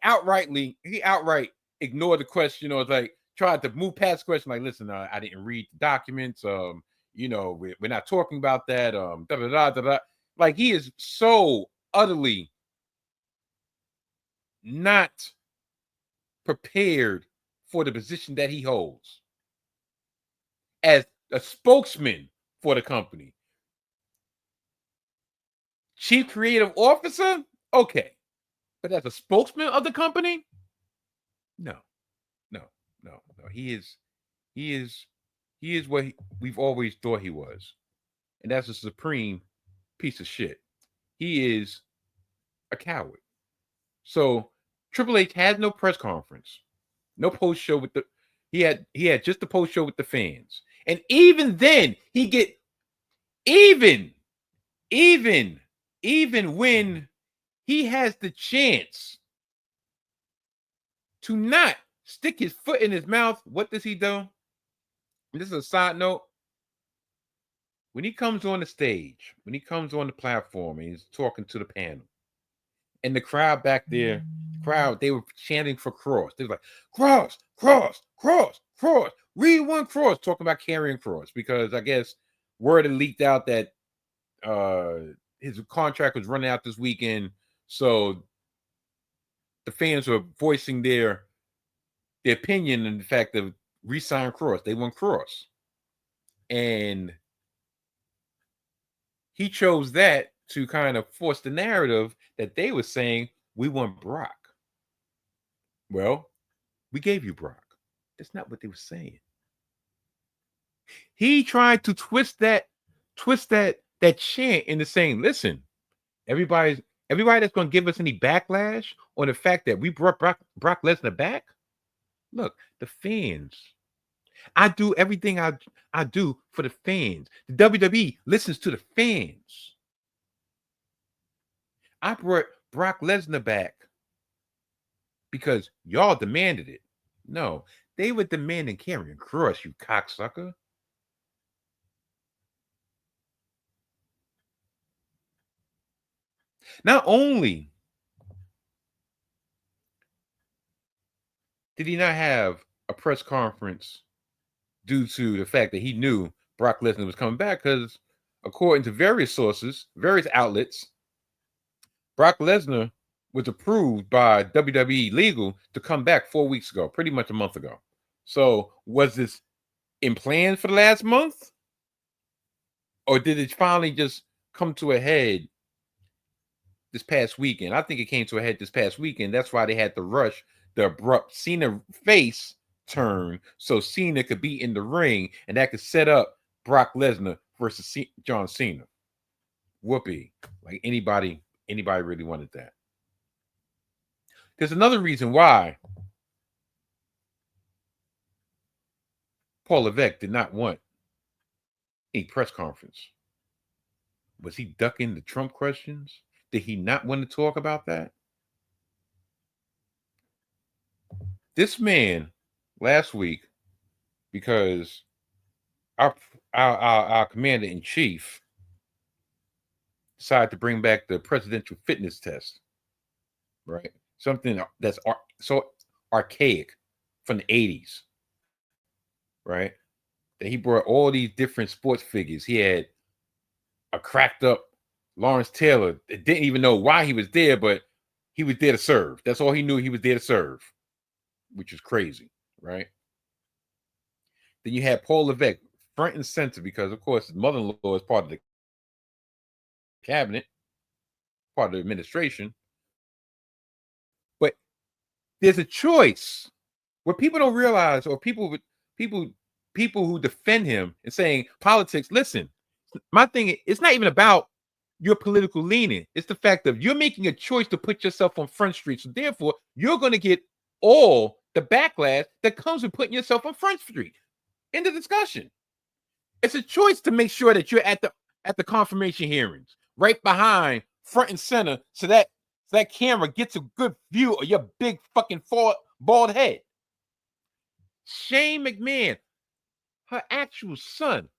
outright ignored the question, or like tried to move past the question, like, listen, I didn't read the documents. We're not talking about that. Like, he is so utterly not prepared for the position that he holds as a spokesman for the company. Chief creative officer? Okay. But as a spokesman of the company? No, no, no, no. He is what we've always thought he was. And that's a supreme piece of shit. He is a coward. So Triple H had no press conference, no post show with the he had just the post show with the fans. And even then, he get even even even when he has the chance to not stick his foot in his mouth, what does he do? This is a side note. When he comes on the stage, when he comes on the platform and he's talking to the panel, and the crowd back there, they were chanting for Cross. They were like, Cross, Cross, Cross, Cross. We want Cross, talking about carrying Cross, because I guess word had leaked out that his contract was running out this weekend. So the fans were voicing their opinion in the fact of re-sign Cross. They want Cross. And he chose that to kind of force the narrative that they were saying, we want Brock. Well, we gave you Brock. That's not what they were saying. He tried to twist that chant into saying, listen, everybody that's going to give us any backlash on the fact that we brought Brock Lesnar back, look, the fans. I do everything I do for the fans. The WWE listens to the fans. I brought Brock Lesnar back because y'all demanded it. No, they were demanding Karrion Kross, you cocksucker. Not only did he not have a press conference due to the fact that he knew Brock Lesnar was coming back, because according to various sources, various outlets, Brock Lesnar was approved by WWE Legal to come back 4 weeks ago, pretty much a month ago. So was this in plan for the last month? Or did it finally just come to a head this past weekend? I think it came to a head this past weekend. That's why they had to rush the abrupt Cena face turn so Cena could be in the ring and that could set up Brock Lesnar versus John Cena. Whoopee. Like anybody really wanted that. There's another reason why Paul Levesque did not want a press conference. Was he ducking the Trump questions? Did he not want to talk about that? This man last week, because our commander-in-chief decided to bring back the presidential fitness test, right? Something that's so archaic from the 80s, right? That he brought all these different sports figures. He had a cracked up Lawrence Taylor that didn't even know why he was there, but he was there to serve. That's all he knew. He was there to serve, which is crazy, right? Then you had Paul Levesque front and center because, of course, his mother-in-law is part of the cabinet, part of the administration. But there's a choice what people don't realize, or people who defend him and saying politics. Listen, my thing, it's not even about your political leaning. It's the fact that you're making a choice to put yourself on Front Street. So therefore, you're going to get all the backlash that comes with putting yourself on Front Street. End of discussion. It's a choice to make sure that you're at the confirmation hearings, right behind, front and center, so that camera gets a good view of your big fucking bald head. Shane McMahon, her actual son,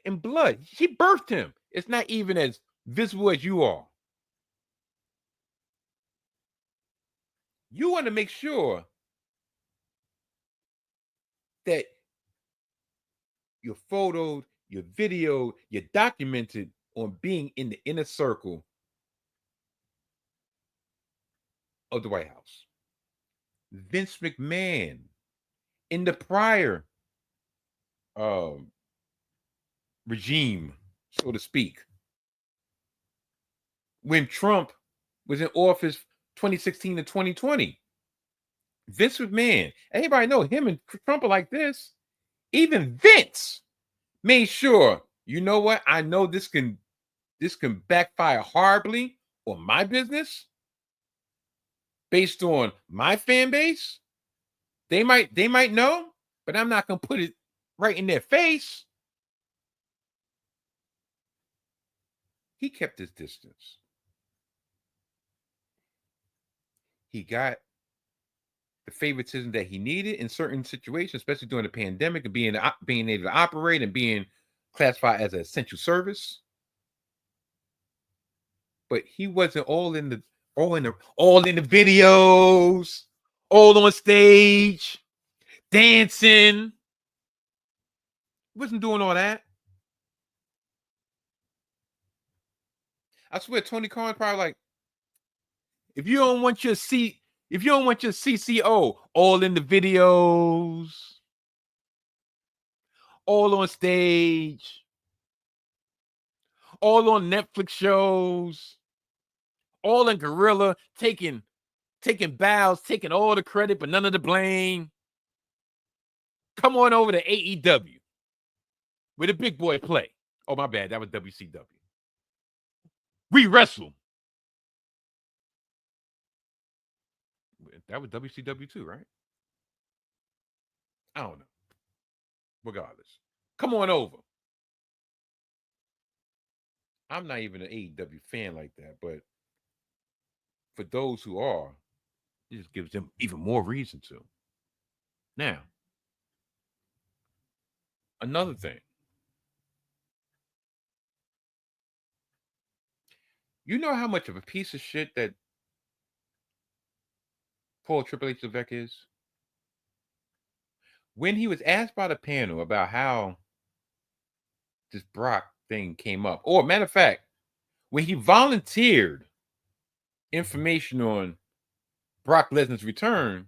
in blood, she birthed him. It's not even as visible as you are. You want to make sure that you're photoed, you're videoed, you're documented on being in the inner circle of the White House. Vince McMahon, in the prior regime, so to speak. When Trump was in office 2016 to 2020, Vince McMahon, everybody know him and Trump are like this. Even Vince made sure, you know what? I know this can backfire horribly on my business based on my fan base. They might know, but I'm not gonna put it right in their face. He kept his distance. He got the favoritism that he needed in certain situations, especially during the pandemic and being able to operate and being classified as an essential service. But he wasn't all in the videos, all on stage, dancing. He wasn't doing all that. I swear Tony Khan probably like, if you don't want your CCO all in the videos, all on stage, all on Netflix shows, all in Gorilla, taking bows, taking all the credit, but none of the blame. Come on over to AEW, where the big boy play. Oh, my bad. That was WCW. We wrestle. That was WCW too, right? I don't know. Regardless. Come on over. I'm not even an AEW fan like that, but for those who are, it just gives them even more reason to. Now, another thing. You know how much of a piece of shit that Paul Triple H Levesque is? When he was asked by the panel about how this Brock thing came up, or matter of fact, when he volunteered information on Brock Lesnar's return,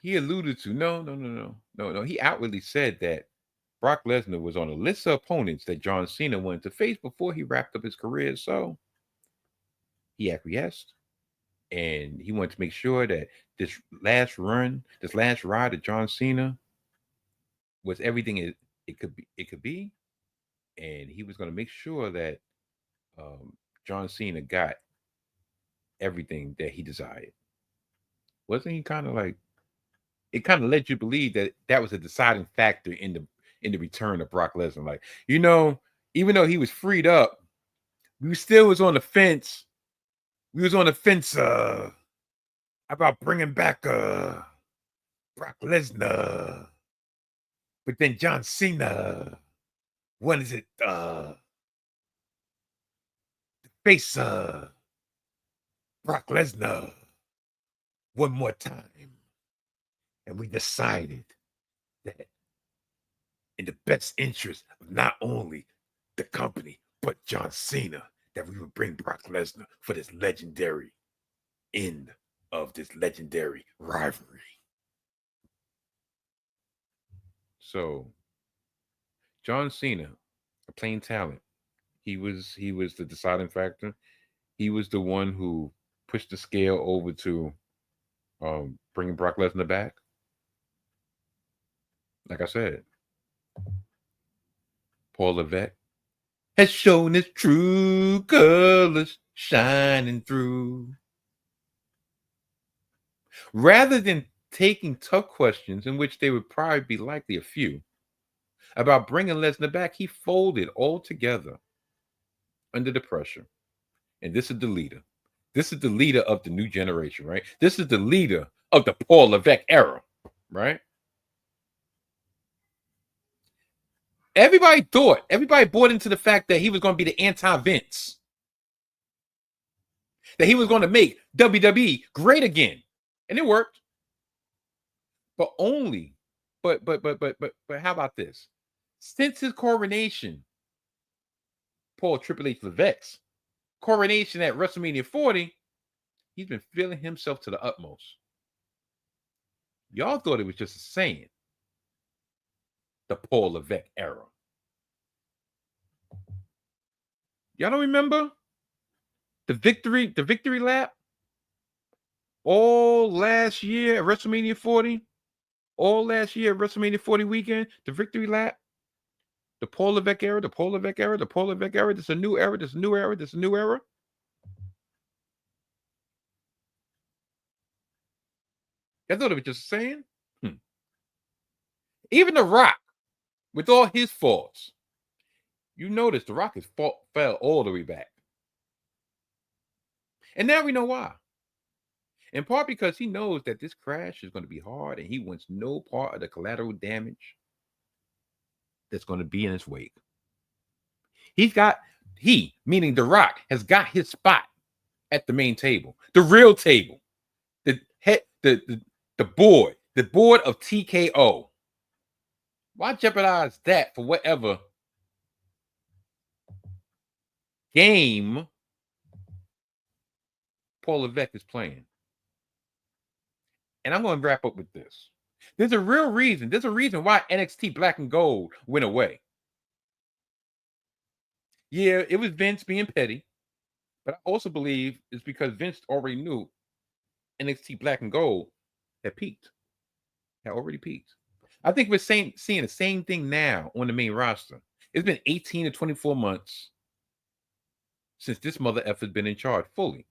he alluded to no. He outwardly said that Brock Lesnar was on a list of opponents that John Cena wanted to face before he wrapped up his career. So he acquiesced, and he wanted to make sure that this last ride of John Cena was everything it could be, and he was going to make sure that John Cena got everything that he desired. Wasn't he kind of like, it kind of led you to believe that that was a deciding factor in the return of Brock Lesnar? Like, even though he was freed up, we still was on the fence. We was on the fence about bringing back Brock Lesnar. But then John Cena, when is it the face Brock Lesnar one more time? And we decided that in the best interest of not only the company, but John Cena, that we would bring Brock Lesnar for this legendary end of this legendary rivalry. So, John Cena, a plain talent, he was the deciding factor. He was the one who pushed the scale over to bringing Brock Lesnar back. Like I said, Paul Levesque has shown his true colors shining through. Rather than taking tough questions, in which there would probably be likely a few, about bringing Lesnar back, he folded altogether under the pressure. And this is the leader. This is the leader of the new generation, right? This is the leader of the Paul Levesque era, right? Everybody bought into the fact that he was going to be the anti-Vince, that he was going to make WWE great again, and it worked. But how about this? Since his coronation, Paul Triple H Levesque's coronation at WrestleMania 40, he's been feeling himself to the utmost. Y'all thought it was just a saying. the Paul Levesque era. Y'all don't remember the victory lap all last year at WrestleMania 40? All last year at WrestleMania 40 weekend, the victory lap, the Paul Levesque era, the Paul Levesque era, the Paul Levesque era. This is a new era. This is a new era. This is a new era. That's what I was just saying. Even The Rock, with all his faults, you notice The Rock has fell all the way back. And now we know why. In part because he knows that this crash is going to be hard and he wants no part of the collateral damage that's going to be in his wake. He, meaning The Rock, has got his spot at the main table, the real table, the board of TKO. Why jeopardize that for whatever game Paul Levesque is playing? And I'm going to wrap up with this. There's a real reason. There's a reason why NXT Black and Gold went away. Yeah, it was Vince being petty, but I also believe it's because Vince already knew NXT Black and Gold had peaked, had already peaked. I think we're seeing the same thing now on the main roster. It's been 18 to 24 months since this mother effer's been in charge fully.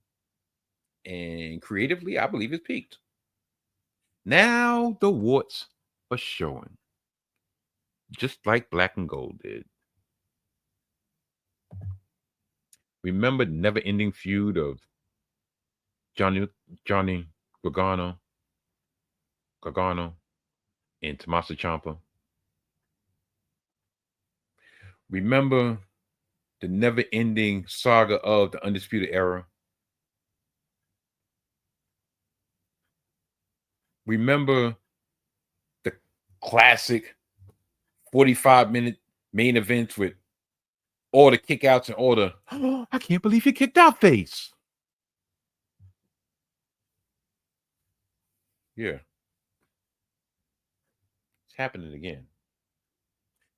And creatively, I believe it's peaked. Now the warts are showing, just like Black and Gold did. Remember the never-ending feud of Johnny Gargano and Tommaso Ciampa? Remember the never-ending saga of the Undisputed Era? Remember the classic 45-minute main events with all the kickouts and all the, oh, I can't believe he kicked out face. Yeah. It's happening again.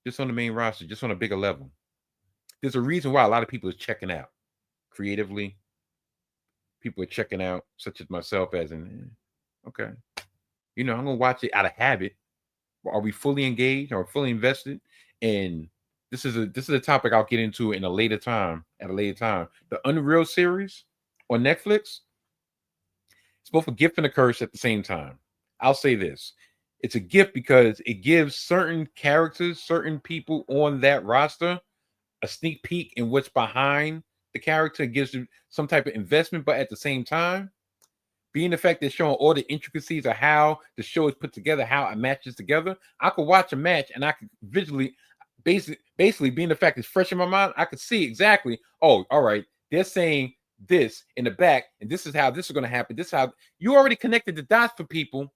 Just on the main roster, just on a bigger level. There's a reason why a lot of people are checking out. Creatively, people are checking out, such as myself, as in, okay. You know, I'm going to watch it out of habit. Are we fully engaged? Are we fully invested? And this is a topic I'll get into in a later time, The Unreal series on Netflix, it's both a gift and a curse at the same time. I'll say this. It's a gift because it gives certain characters, certain people on that roster a sneak peek in what's behind the character. It gives them some type of investment, but at the same time, being the fact that showing all the intricacies of how the show is put together, how it matches together, I could watch a match and I could visually, basically being the fact it's fresh in my mind, I could see exactly, oh, all right, they're saying this in the back, and this is how this is going to happen. This is how you already connected the dots for people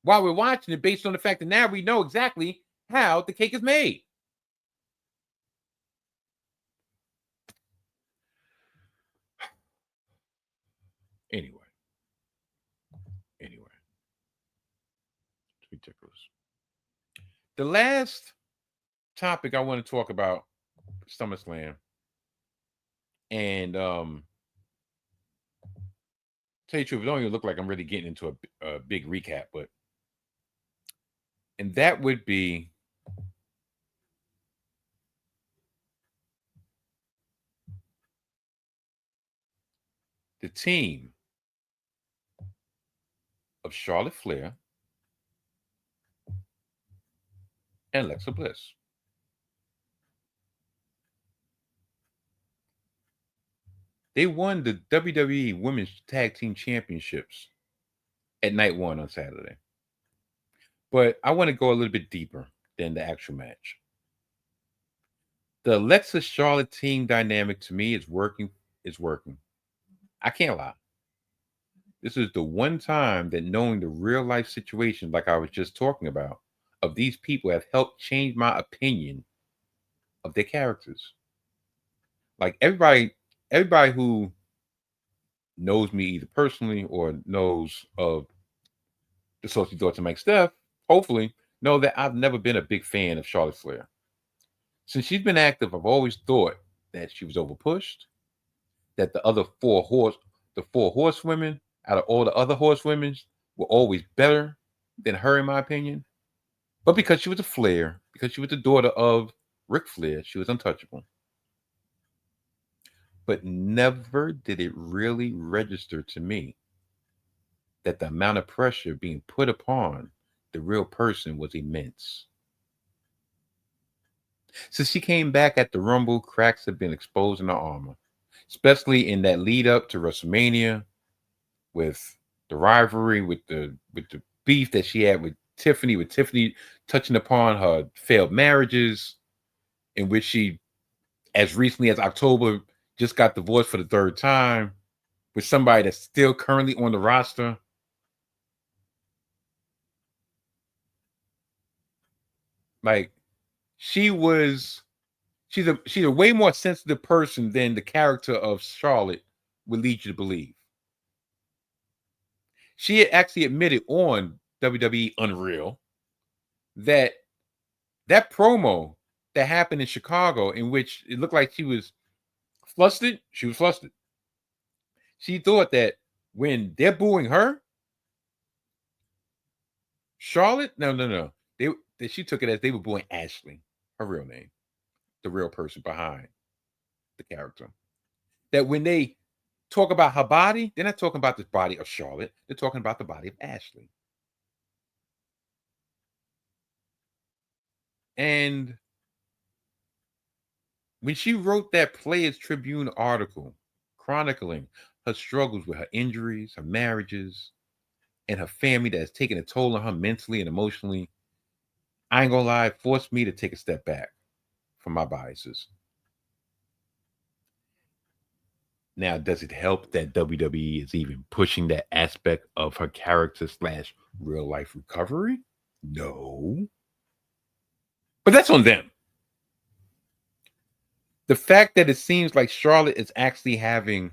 while we're watching it, based on the fact that now we know exactly how the cake is made. Anyway, it's ridiculous. The last topic I want to talk about, SummerSlam, and tell you the truth, it don't even look like I'm really getting into a big recap, and that would be the team of Charlotte Flair and Alexa Bliss. They won the WWE Women's Tag Team Championships at night one on Saturday. But I want to go a little bit deeper than the actual match. The Alexa Charlotte team dynamic to me is working. I can't lie. This is the one time that knowing the real life situation, like I was just talking about, of these people have helped change my opinion of their characters. Like everybody who knows me either personally or knows of the Salty Thoughts of Mike Steph, hopefully know that I've never been a big fan of Charlotte Flair. Since she's been active, I've always thought that she was overpushed, that the four horsewomen out of all the other horsewomen were always better than her, in my opinion. But because she was a Flair, because she was the daughter of Ric Flair, she was untouchable. But never did it really register to me that the amount of pressure being put upon the real person was immense. Since she came back at the Rumble, cracks have been exposed in her armor, especially in that lead up to WrestleMania, with the rivalry, with the beef that she had with Tiffany touching upon her failed marriages, in which she, as recently as October, just got divorced for the third time with somebody that's still currently on the roster. Like, she's a way more sensitive person than the character of Charlotte would lead you to believe. She had actually admitted on WWE Unreal that that promo that happened in Chicago, in which it looked like she was flustered, She thought that when they're booing her, Charlotte, no. She took it as they were booing Ashley, her real name, the real person behind the character. That when they talk about her body, they're not talking about the body of Charlotte. They're talking about the body of Ashley. And when she wrote that Players Tribune article chronicling her struggles with her injuries, her marriages, and her family that has taken a toll on her mentally and emotionally, I ain't gonna lie, it forced me to take a step back from my biases. Now, does it help that WWE is even pushing that aspect of her character slash real life recovery? No. But that's on them. The fact that it seems like Charlotte is actually having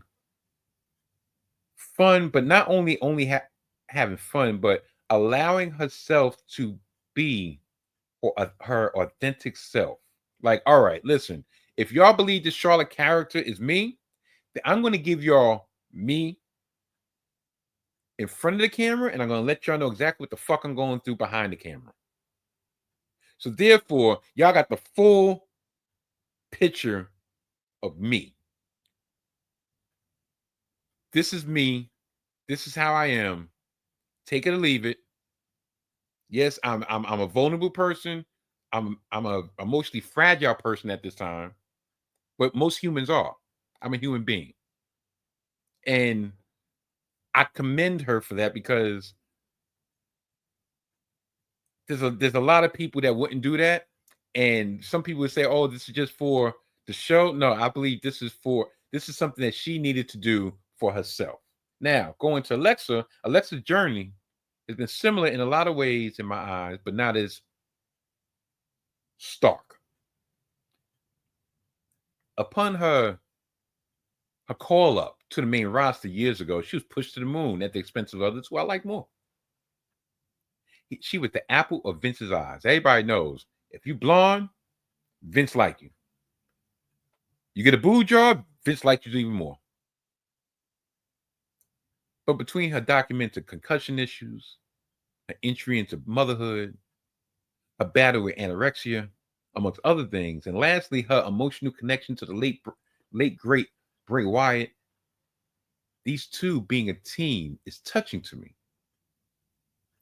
fun, but not only having fun, but allowing herself to be her authentic self. Like, all right, listen, if y'all believe this Charlotte character is me, then I'm going to give y'all me in front of the camera, and I'm going to let y'all know exactly what the fuck I'm going through behind the camera. So therefore, y'all got the full picture of me. This is me. This is how I am. Take it or leave it. Yes, I'm a vulnerable person. I'm a emotionally fragile person at this time, but most humans are. I'm a human being, and I commend her for that, because there's a lot of people that wouldn't do that, and some people would say, "Oh, this is just for the show." No, I believe this is something that she needed to do for herself. Now, going to Alexa's journey has been similar in a lot of ways in my eyes, but not as stark. Upon her call up to the main roster years ago, she was pushed to the moon at the expense of others who I like more. She was the apple of Vince's eyes. Everybody knows if you blonde, Vince like you. You get a boob job, Vince likes you even more. But between her documented concussion issues, her entry into motherhood, her battle with anorexia, amongst other things, and lastly, her emotional connection to the late great Bray Wyatt, these two being a team is touching to me.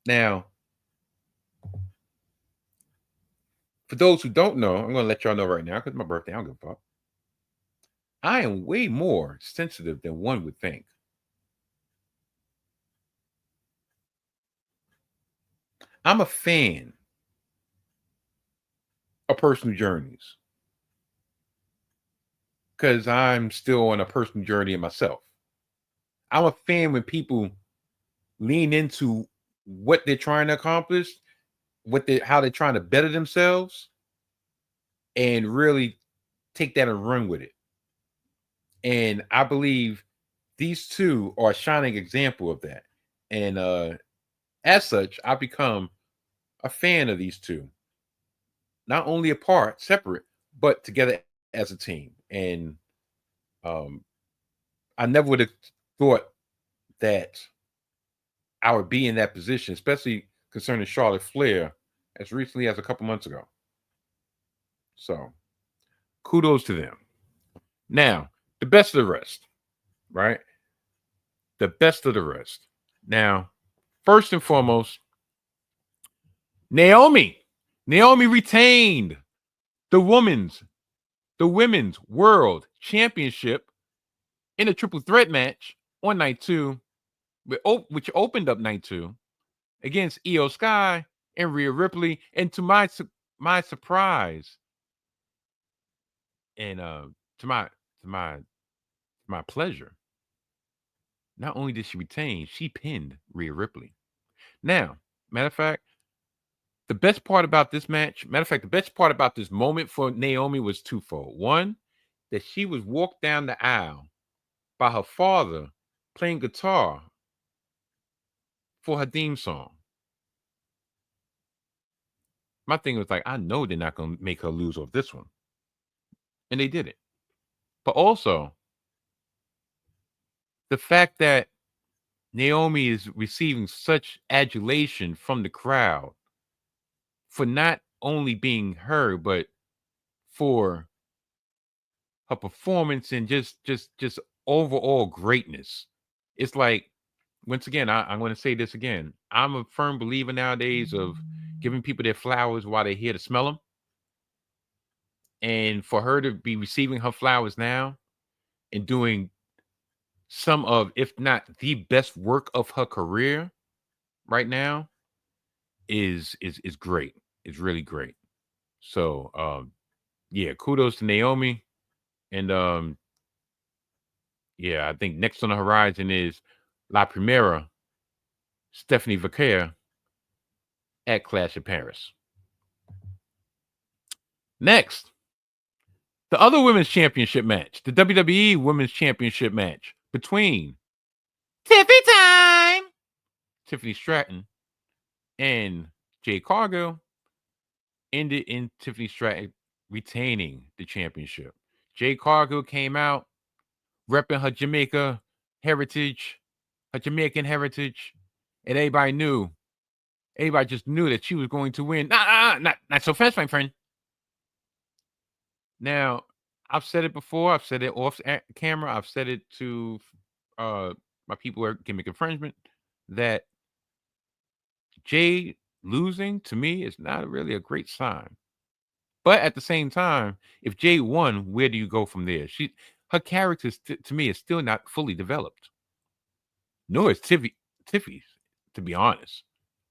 Now, for those who don't know, I'm going to let y'all know right now, because it's my birthday, I don't give a fuck. I am way more sensitive than one would think. I'm a fan of personal journeys, because I'm still on a personal journey in myself. I'm a fan when people lean into what they're trying to accomplish, how they're trying to better themselves, and really take that and run with it. And I believe these two are a shining example of that. And as such, I've become a fan of these two, not only apart, separate, but together as a team. And um, I never would have thought that I would be in that position, especially concerning Charlotte Flair, as recently as a couple months ago. So kudos to them. Now, the best of the rest, right? The best of the rest. Now, first and foremost, Naomi. Naomi retained the women's world championship in a triple threat match on night 2, which opened up night 2 against Io Sky and Rhea Ripley. And to my surprise, and to my pleasure, not only did she retain, she pinned Rhea Ripley. Now, matter of fact, the best part about this moment for Naomi was twofold. One, that she was walked down the aisle by her father playing guitar for her theme song. My thing was like, I know they're not going to make her lose off this one. And they did it. But also, the fact that Naomi is receiving such adulation from the crowd for not only being her, but for her performance and just overall greatness. It's like, once again, I'm going to say this again. I'm a firm believer nowadays of giving people their flowers while they're here to smell them. And for her to be receiving her flowers now and doing some of, if not the best work of her career right now, is great. It's really great. So yeah, kudos to Naomi. And yeah, I think next on the horizon is La Primera, Stephanie Vaquer at Clash of Paris. Next, the other women's championship match, the WWE Women's Championship match between Tiffany Stratton, and Jade Cargill, ended in Tiffany Stratton retaining the championship. Jade Cargill came out repping her Jamaican heritage, and everybody just knew that she was going to win. Not so fast, my friend. Now, I've said it before. I've said it off camera. I've said it to my people at Gimmick Infringement that Jade losing to me is not really a great sign. But at the same time, if Jade won, where do you go from there? Her character to me is still not fully developed. Nor is Tiffy's, to be honest.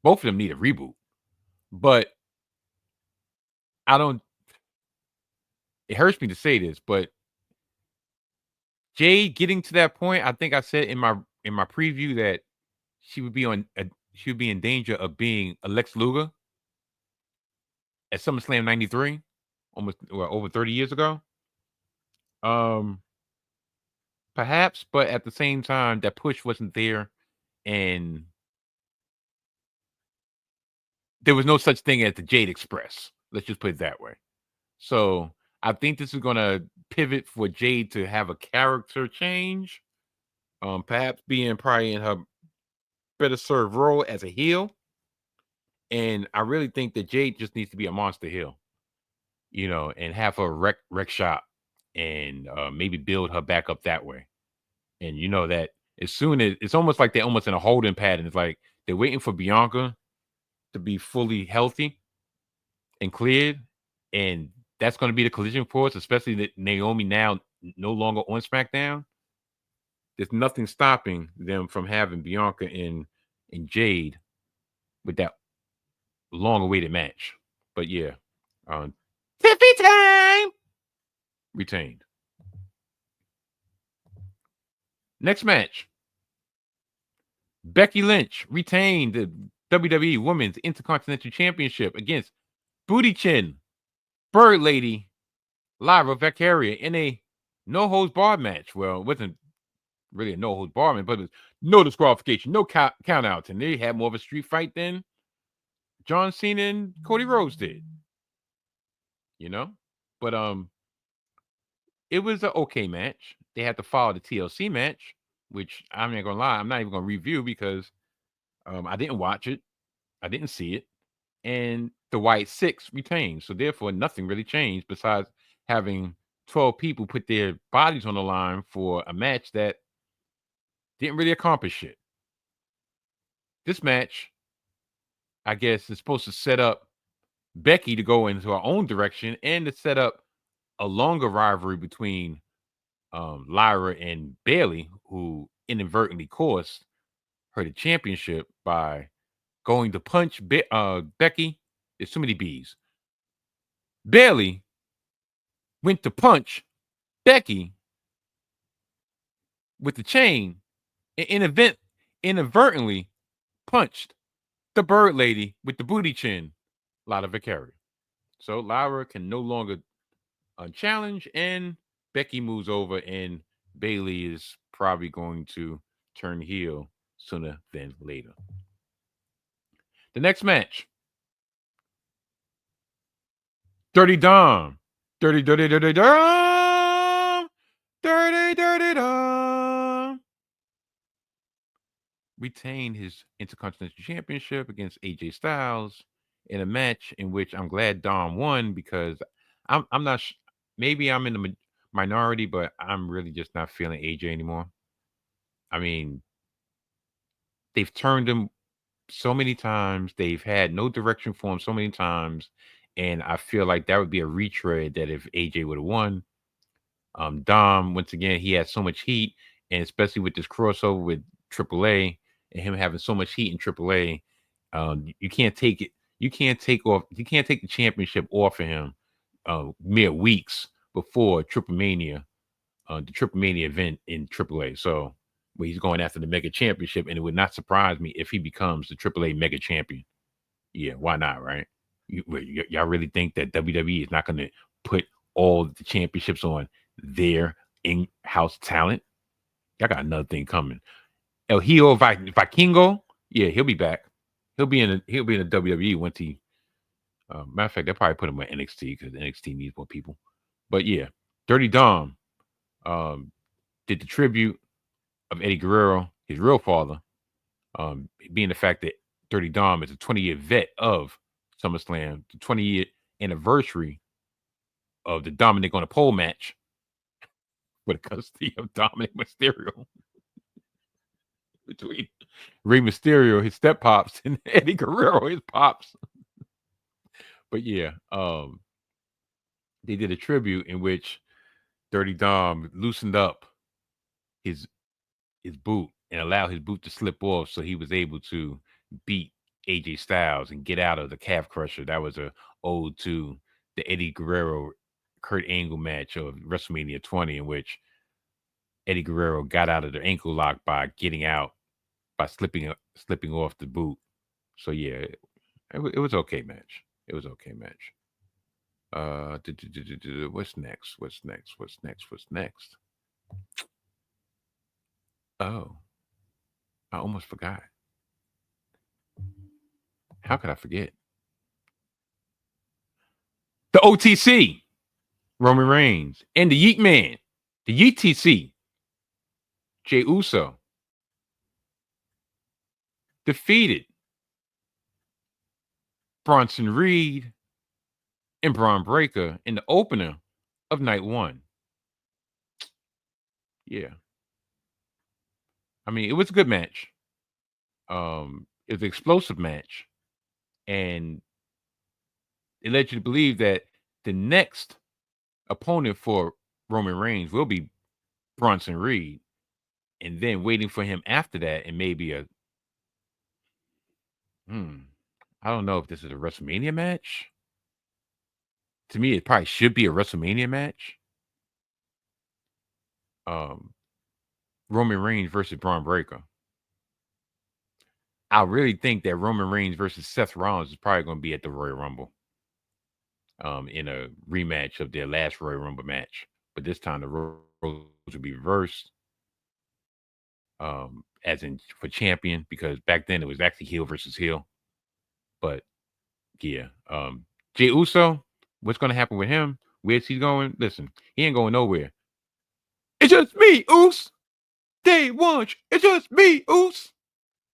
Both of them need a reboot. But it hurts me to say this, but Jade getting to that point, I think I said in my preview that she would be in danger of being a Lex Luger at SummerSlam 93, almost over 30 years ago. Perhaps, but at the same time, that push wasn't there, and there was no such thing as the Jade Express. Let's just put it that way. So I think this is gonna pivot for Jade to have a character change. Perhaps being probably in her better served role as a heel. And I really think that Jade just needs to be a monster heel, and have her wreck shop and maybe build her back up that way. And that as soon as it's almost like they're almost in a holding pattern. It's like they're waiting for Bianca to be fully healthy and cleared. And that's going to be the collision force, especially that Naomi now no longer on SmackDown. There's nothing stopping them from having Bianca and Jade with that long-awaited match. But yeah, Tiffy time retained. Next match, Becky Lynch retained the WWE Women's Intercontinental Championship against Booty Chin, Bird Lady, Lyra Valkyria in a no-holds-barred match. Well, it wasn't really a no-holds-barred match, but it was no disqualification, no count-outs, and they had more of a street fight than John Cena and Cody Rhodes did. You know, but it was an okay match. They had to follow the TLC match, which I'm not gonna lie, I'm not even gonna review because I didn't watch it, I didn't see it, and the White Six retained. So therefore, nothing really changed besides having 12 people put their bodies on the line for a match that didn't really accomplish shit. This match, I guess, is supposed to set up Becky to go into her own direction and to set up a longer rivalry between Lyra and Bailey, who inadvertently cost her the championship by going to punch Becky. There's too many B's. Bailey went to punch Becky with the chain and inadvertently punched the bird lady with the booty chin, Lyra Victoria. So Lyra can no longer challenge, and Becky moves over, and Bailey is probably going to turn heel sooner than later. The next match, Dirty Dom. Dirty Dom. Dirty Dom. Retained his Intercontinental Championship against AJ Styles in a match in which I'm glad Dom won because I'm not maybe I'm in the minority, but I'm really just not feeling AJ anymore. I mean, they've turned him so many times. They've had no direction for him so many times. And I feel like that would be a retread that if AJ would have won. Dom, once again, he had so much heat, and especially with this crossover with AAA and him having so much heat in AAA, you can't take it. You can't take the championship off of him mere weeks before Triple Mania, the Triple Mania event in AAA. So where he's going after the Mega Championship, and it would not surprise me if he becomes the AAA Mega Champion. Yeah, why not, right? Y'all really think that WWE is not going to put all the championships on their in-house talent? Y'all got another thing coming. El Hijo Vikingo, yeah, he'll be back. He'll be in the WWE once he. Matter of fact, they'll probably put him on NXT because NXT needs more people. But yeah, Dirty Dom did the tribute of Eddie Guerrero, his real father, being the fact that Dirty Dom is a 20-year vet of SummerSlam, the 20-year anniversary of the Dominic on a pole match with the custody of Dominic Mysterio between Rey Mysterio, his step pops, and Eddie Guerrero, his pops. But yeah, they did a tribute in which Dirty Dom loosened up his boot and allowed his boot to slip off, so he was able to beat AJ Styles and get out of the calf crusher. That was a ode to the Eddie Guerrero Kurt Angle match of WrestleMania 20, in which Eddie Guerrero got out of the ankle lock by getting out by slipping off the boot. So yeah, it was okay match. It was okay match. What's next? What's next? What's next? What's next? Oh, I almost forgot. How could I forget? The OTC, Roman Reigns, and the Yeet Man, the UTC, Jey Uso, defeated Bronson Reed and Braun Breaker in the opener of night one. Yeah. I mean, it was a good match. It was an explosive match. And it led you to believe that the next opponent for Roman Reigns will be Bronson Reed. And then waiting for him after that, and maybe I don't know if this is a WrestleMania match. To me, it probably should be a WrestleMania match. Roman Reigns versus Braun Breaker. I really think that Roman Reigns versus Seth Rollins is probably going to be at the Royal Rumble. In a rematch of their last Royal Rumble match. But this time the roles will be reversed. As in for champion, because back then it was actually heel versus heel. But Yeah. Jay Uso, what's gonna happen with him? Where's he going? Listen, he ain't going nowhere. It's just me, Oos. Day one. It's just me, Oos.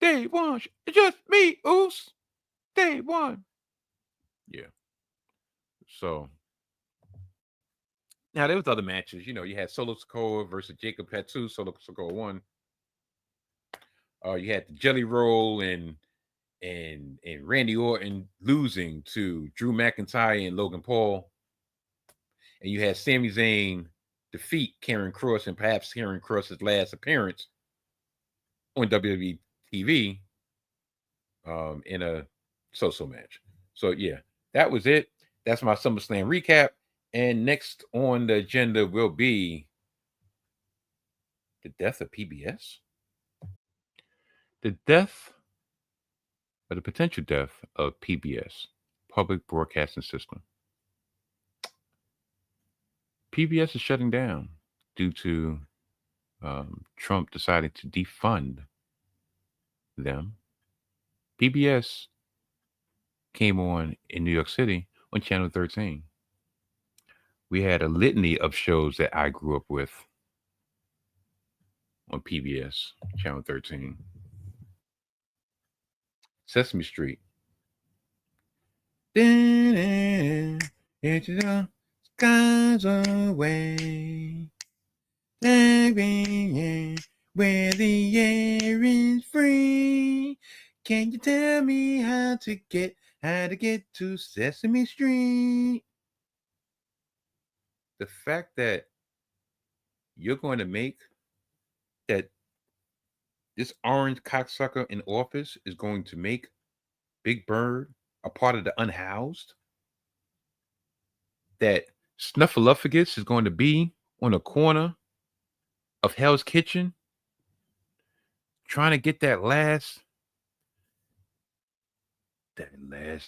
Day one. It's just me, Oos. Day one. Yeah. So now there was other matches. You know, you had Solo Sikoa versus Jacob Fatu. Solo Sikoa won. You had the Jelly Roll and Randy Orton losing to Drew McIntyre and Logan Paul. And you had Sami Zayn defeat Karen Cross and perhaps Karen Cross's last appearance on WWE TV in a so-so match. So yeah, that was it. That's my SummerSlam recap. And next on the agenda will be the death of PBS. The death or the potential death of PBS, Public Broadcasting System. PBS is shutting down due to Trump deciding to defund them. PBS came on in New York City on Channel 13. We had a litany of shows that I grew up with on PBS, Channel 13. Sesame Street. Into the skies away. Where the air is free. Can you tell me how to get to Sesame Street? The fact that you're going to make that this orange cocksucker in office is going to make Big Bird a part of the unhoused, that Snuffleupagus is going to be on a corner of Hell's Kitchen trying to get that last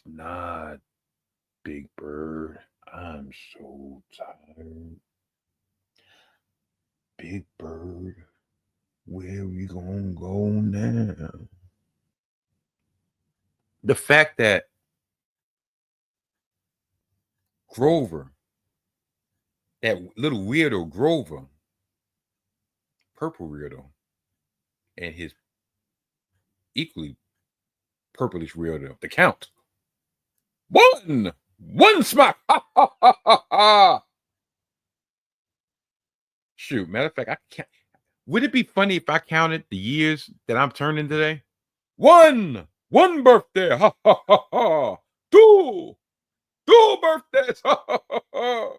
nod, Big Bird. I'm so tired. Big Bird, where we gonna go now? The fact that Grover, that little weirdo Grover, purple weirdo, and his equally purplish weirdo, the Count. One smack. Ha, ha, ha, ha, ha. Shoot, matter of fact, I can't. Would it be funny if I counted the years that I'm turning today? One birthday. Ha, ha, ha, ha. Two birthdays. Ha, ha, ha, ha.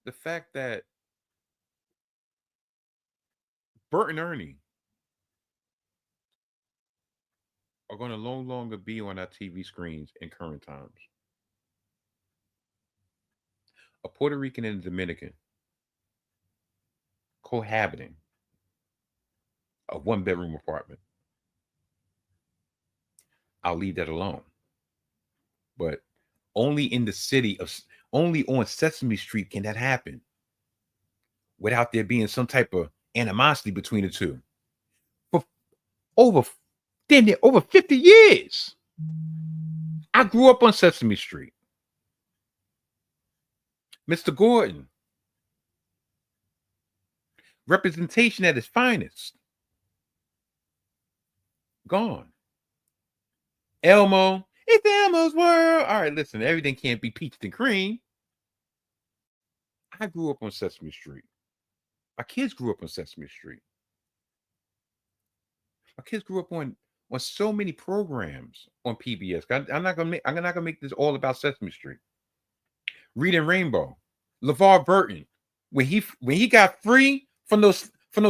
The fact that Bert and Ernie are going to no longer be on our TV screens in current times. A Puerto Rican and a Dominican cohabiting a one-bedroom apartment. I'll leave that alone. But only only on Sesame Street can that happen without there being some type of animosity between the two. For over 50 years, I grew up on Sesame Street. Mr. Gordon, representation at its finest, gone. Elmo, it's Elmo's world. All right, listen, everything can't be peaches and cream. I grew up on Sesame Street. My kids grew up on Sesame Street. My kids grew up on so many programs on PBS. I'm not gonna make this all about Sesame Street. Reading Rainbow, LeVar Burton, when he got free from those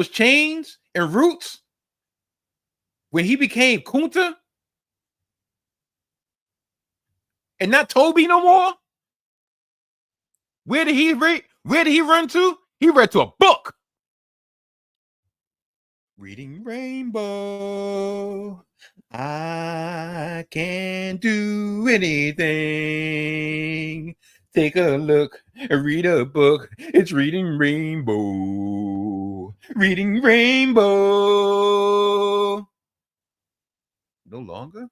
chains and roots, when he became Kunta and not Toby no more, where did he run to? He read to a book. Reading Rainbow, I can do anything. Take a look and read a book. It's Reading Rainbow. Reading Rainbow. No longer?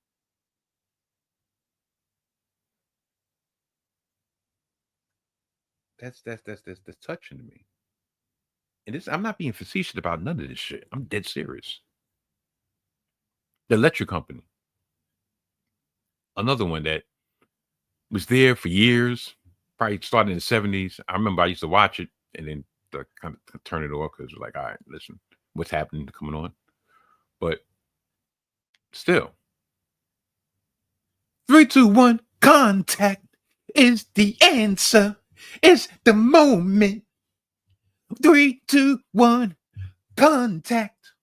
that's touching to me. And this, I'm not being facetious about none of this shit. I'm dead serious. The electric company, another one that was there for years, probably started in the 70s. I remember I used to watch it and then kind of turn it off because it was like, all right, listen, what's happening coming on? But still, 3, 2, 1, contact is the answer. It's the moment. 3, 2, 1, contact.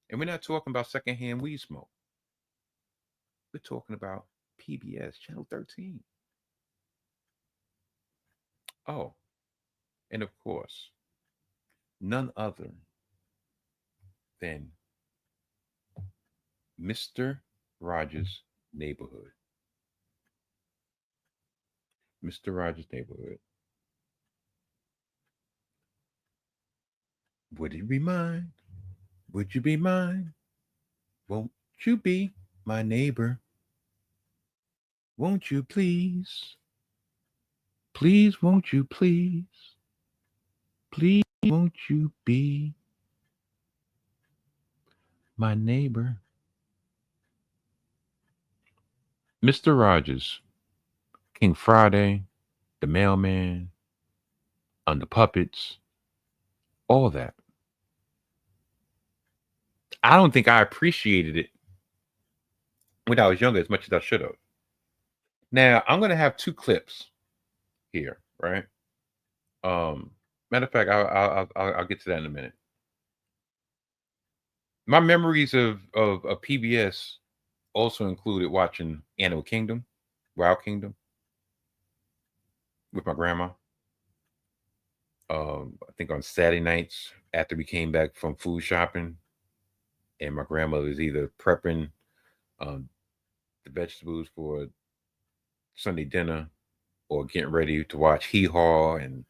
And we're not talking about secondhand weed smoke. We're talking about PBS, Channel 13. Oh, and of course, none other than Mr. Rogers' Neighborhood. Mr. Rogers' Neighborhood. Would you be mine? Would you be mine? Won't you be my neighbor? Won't you please? Please, won't you please? Please, won't you be my neighbor? Mr. Rogers, King Friday, the mailman, the puppets, all that. I don't think I appreciated it when I was younger as much as I should have. Now, I'm going to have two clips here, right? Matter of fact, I'll get to that in a minute. My memories of PBS also included watching Animal Kingdom, Wild Kingdom, with my grandma. I think on Saturday nights after we came back from food shopping, and my grandmother was either prepping um, the vegetables for Sunday dinner or getting ready to watch Hee Haw and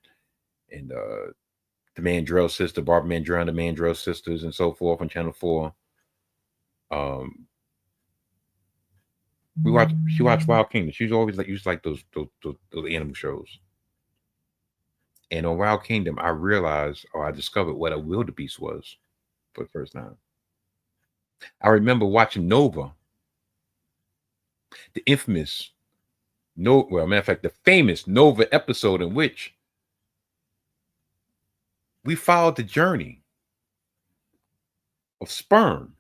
the Mandrell sister, Barbara Mandrell and the Mandrell sisters, and so forth on Channel 4. She watched Wild Kingdom. She was always like used to like those animal shows. And on Wild Kingdom, I realized or I discovered what a wildebeest was for the first time. I remember watching Nova, the infamous matter of fact, the famous Nova episode in which we followed the journey of sperm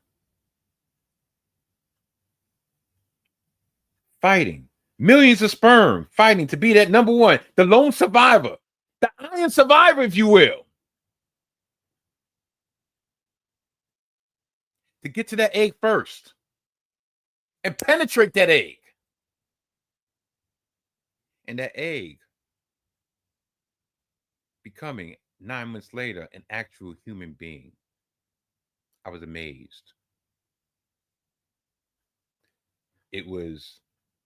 fighting, millions of sperm fighting to be that number one, the lone survivor, the iron survivor, if you will, to get to that egg first and penetrate that egg. And that egg becoming 9 months later an actual human being. I was amazed. It was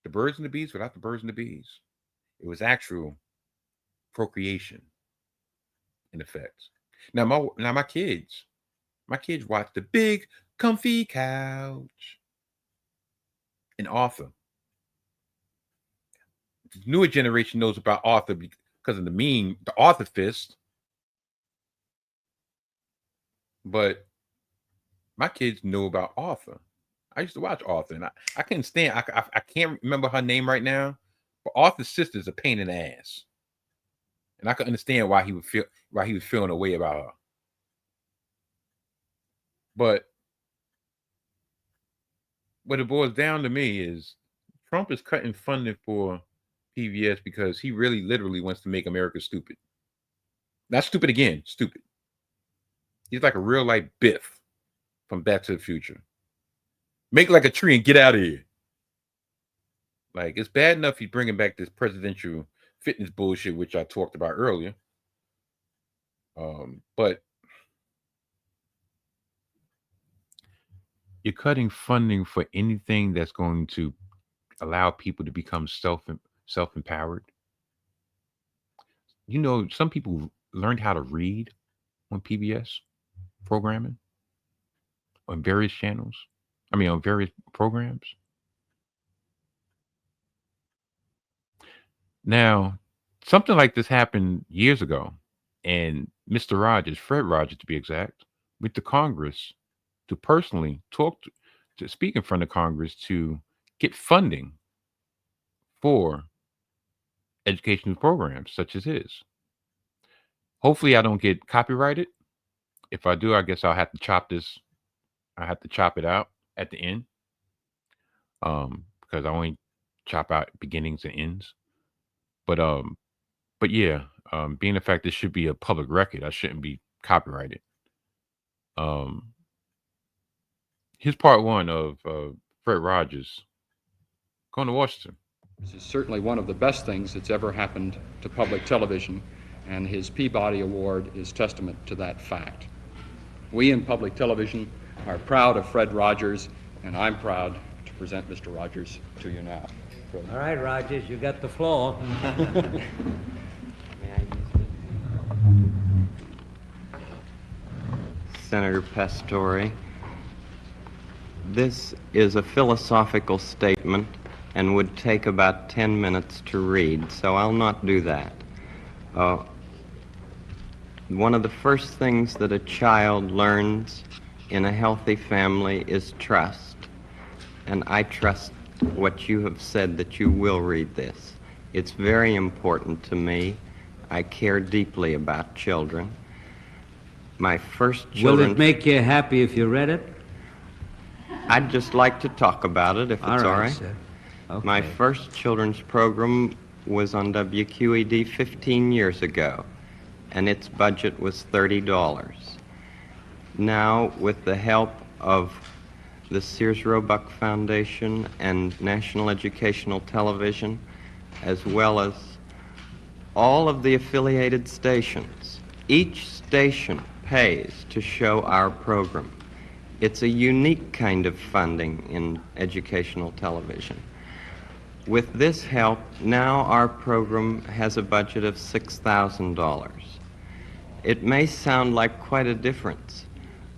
the birds and the bees without the birds and the bees. It was actual procreation in effect. Now my kids watch the big comfy couch and Arthur. The newer generation knows about Arthur because of the meme, the Arthur fist. But my kids know about Arthur. I used to watch Arthur, and I couldn't stand. I can't remember her name right now, but Arthur's sister's a pain in the ass, and I could understand why he was feeling a way about her. But what it boils down to me is Trump is cutting funding for PBS because he really literally wants to make America stupid. Not stupid again, stupid. He's like a real life Biff from Back to the Future. Make like a tree and get out of here. Like, it's bad enough he's bringing back this presidential fitness bullshit, which I talked about earlier. But you're cutting funding for anything that's going to allow people to become self-empowered. You know, some people learned how to read on PBS programming on various channels. I mean, on various programs. Now, something like this happened years ago, and Mr. Rogers, Fred Rogers to be exact, went to Congress to personally talk to speak in front of Congress to get funding for educational programs such as his. Hopefully, I don't get copyrighted. If I do, I guess I'll have to chop this. I have to chop it out at the end, because I only chop out beginnings and ends. But yeah, being the fact this should be a public record, I shouldn't be copyrighted. Um, here's part one of Fred Rogers going to Washington. This is certainly one of the best things that's ever happened to public television, and his Peabody Award is testament to that fact. We in public television are proud of Fred Rogers, and I'm proud to present Mr. Rogers to you now. Fred. All right, Rogers, you got the floor. Senator Pastore, this is a philosophical statement and would take about 10 minutes to read, so I'll not do that. One of the first things that a child learns in a healthy family is trust, and I trust what you have said that you will read this. It's very important to me. I care deeply about children. My first children... Will it make you happy if you read it? I'd just like to talk about it, if it's all right. Sir. Okay. My first children's program was on WQED 15 years ago, and its budget was $30. Now, with the help of the Sears Roebuck Foundation and National Educational Television, as well as all of the affiliated stations, each station pays to show our program. It's a unique kind of funding in educational television. With this help, now our program has a budget of $6,000. It may sound like quite a difference,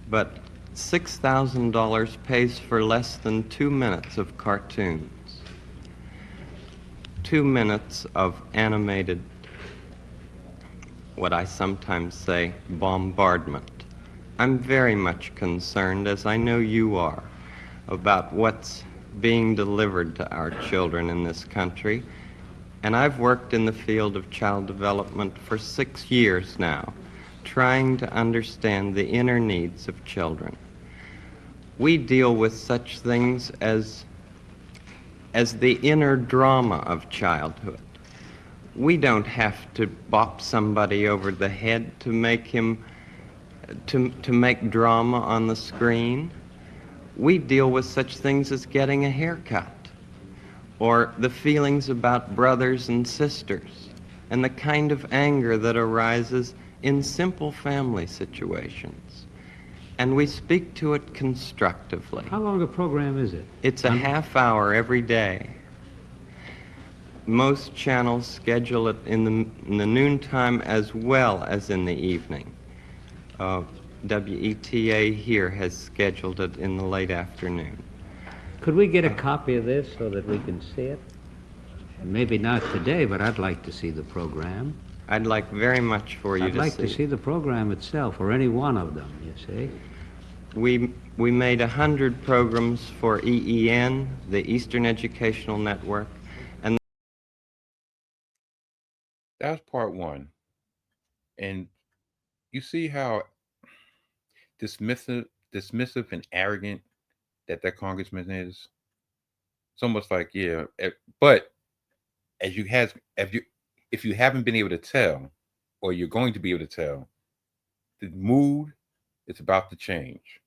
but $6,000 pays for less than 2 minutes of cartoons, 2 minutes of animated, what I sometimes say, bombardment. I'm very much concerned, as I know you are, about what's being delivered to our children in this country. And I've worked in the field of child development for 6 years now, trying to understand the inner needs of children. We deal with such things as the inner drama of childhood. We don't have to bop somebody over the head to make him to make drama on the screen. We deal with such things as getting a haircut, or the feelings about brothers and sisters, and the kind of anger that arises in simple family situations. And we speak to it constructively. How long a program is it? It's a half hour every day. Most channels schedule it in the noontime as well as in the evening. WETA here has scheduled it in the late afternoon. Could we get a copy of this so that we can see it? Maybe not today, but I'd like to see the program. I'd like very much for you I'd like to see the program itself, or any one of them, you see. We made 100 programs for EEN, the Eastern Educational Network, and That's part one. And you see how dismissive and arrogant that congressman is. It's almost like, yeah, but if you haven't been able to tell, or you're going to be able to tell, the mood is about to change.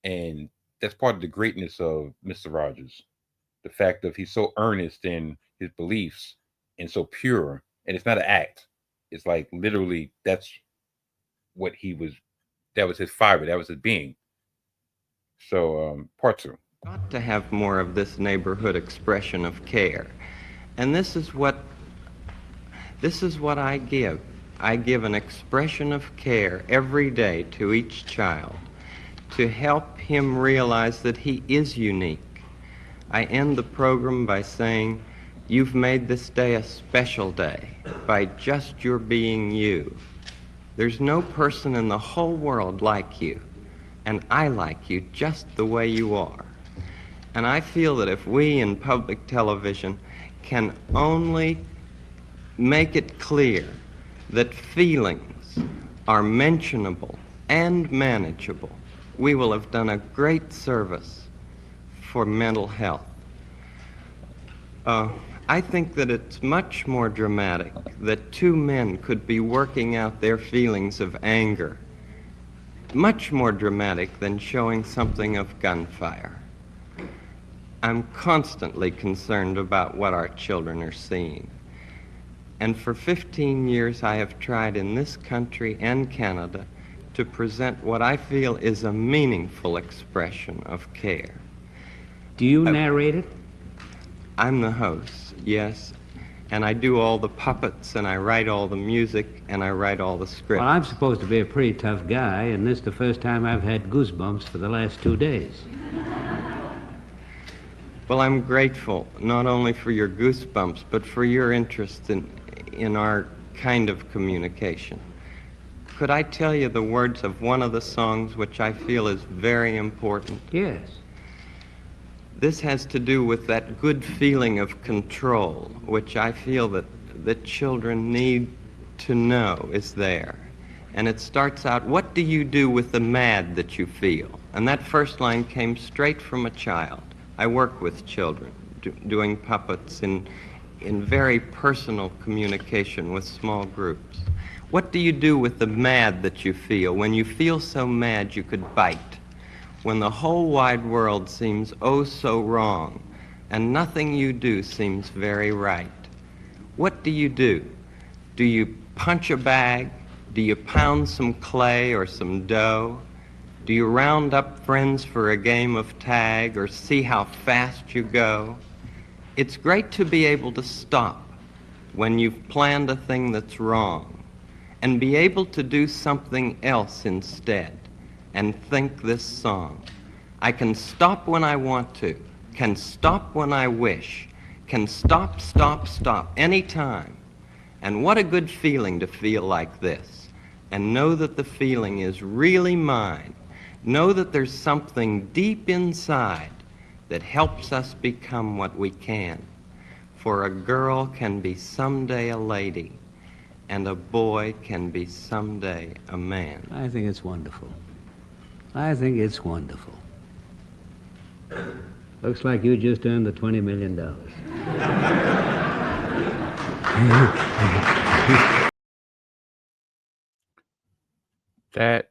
And that's part of the greatness of Mr. Rogers. The fact that he's so earnest in his beliefs and so pure, and it's not an act. It's like literally that's what he was. That was his fiber. That was his being. So part two. got to have more of this neighborhood expression of care. And this is what I give. I give an expression of care every day to each child to help him realize that he is unique. I end the program by saying, You've made this day a special day by just your being you. There's no person in the whole world like you, and I like you just the way you are. And I feel that if we in public television can only make it clear that feelings are mentionable and manageable, we will have done a great service for mental health. I think that it's much more dramatic that two men could be working out their feelings of anger, much more dramatic than showing something of gunfire. I'm constantly concerned about what our children are seeing. And for 15 years, I have tried in this country and Canada to present what I feel is a meaningful expression of care. Do you narrate it? I'm the host, yes, and I do all the puppets, and I write all the music, and I write all the scripts. Well, I'm supposed to be a pretty tough guy, and this is the first time I've had goosebumps for the last 2 days. Well, I'm grateful not only for your goosebumps, but for your interest in our kind of communication. Could I tell you the words of one of the songs which I feel is very important? Yes. This has to do with that good feeling of control, which I feel that the children need to know is there. And it starts out, what do you do with the mad that you feel? And that first line came straight from a child. I work with children, doing puppets in very personal communication with small groups. What do you do with the mad that you feel? When you feel so mad you could bite. When the whole wide world seems oh so wrong, and nothing you do seems very right. What do you do? Do you punch a bag? Do you pound some clay or some dough? Do you round up friends for a game of tag or see how fast you go? It's great to be able to stop when you've planned a thing that's wrong and be able to do something else instead and think this song. I can stop when I want to, can stop when I wish, can stop, stop, stop anytime. And what a good feeling to feel like this and know that the feeling is really mine. Know that there's something deep inside that helps us become what we can. For a girl can be someday a lady, and a boy can be someday a man. I think it's wonderful. I think it's wonderful. Looks like you just earned the $20 million. That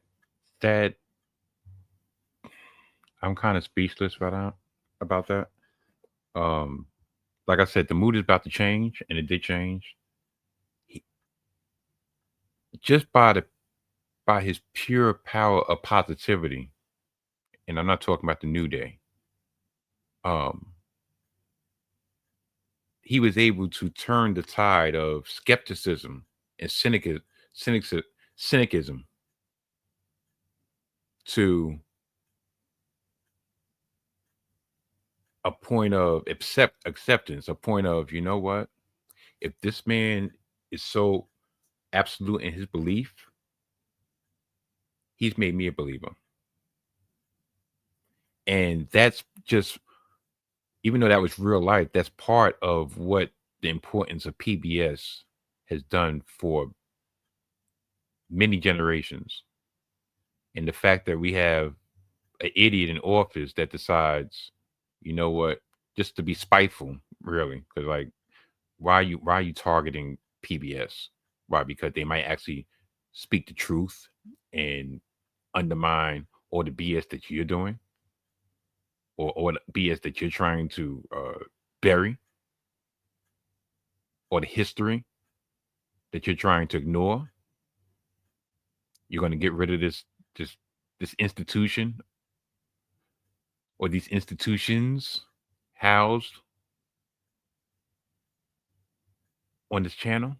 I'm kind of speechless about that. Like I said, the mood is about to change, and it did change. Just by his pure power of positivity, and I'm not talking about the New Day. He was able to turn the tide of skepticism and cynicism to a point of acceptance, a point of, you know what? If this man is so absolute in his belief, he's made me a believer. And that's just, even though that was real life, that's part of what the importance of PBS has done for many generations. And the fact that we have an idiot in office that decides, you know what, just to be spiteful, really, because like, why are you targeting PBS? Why? Because they might actually speak the truth and undermine all the BS that you're doing, or the BS that you're trying to bury, or the history that you're trying to ignore. You're going to get rid of this institution, or these institutions housed on this channel.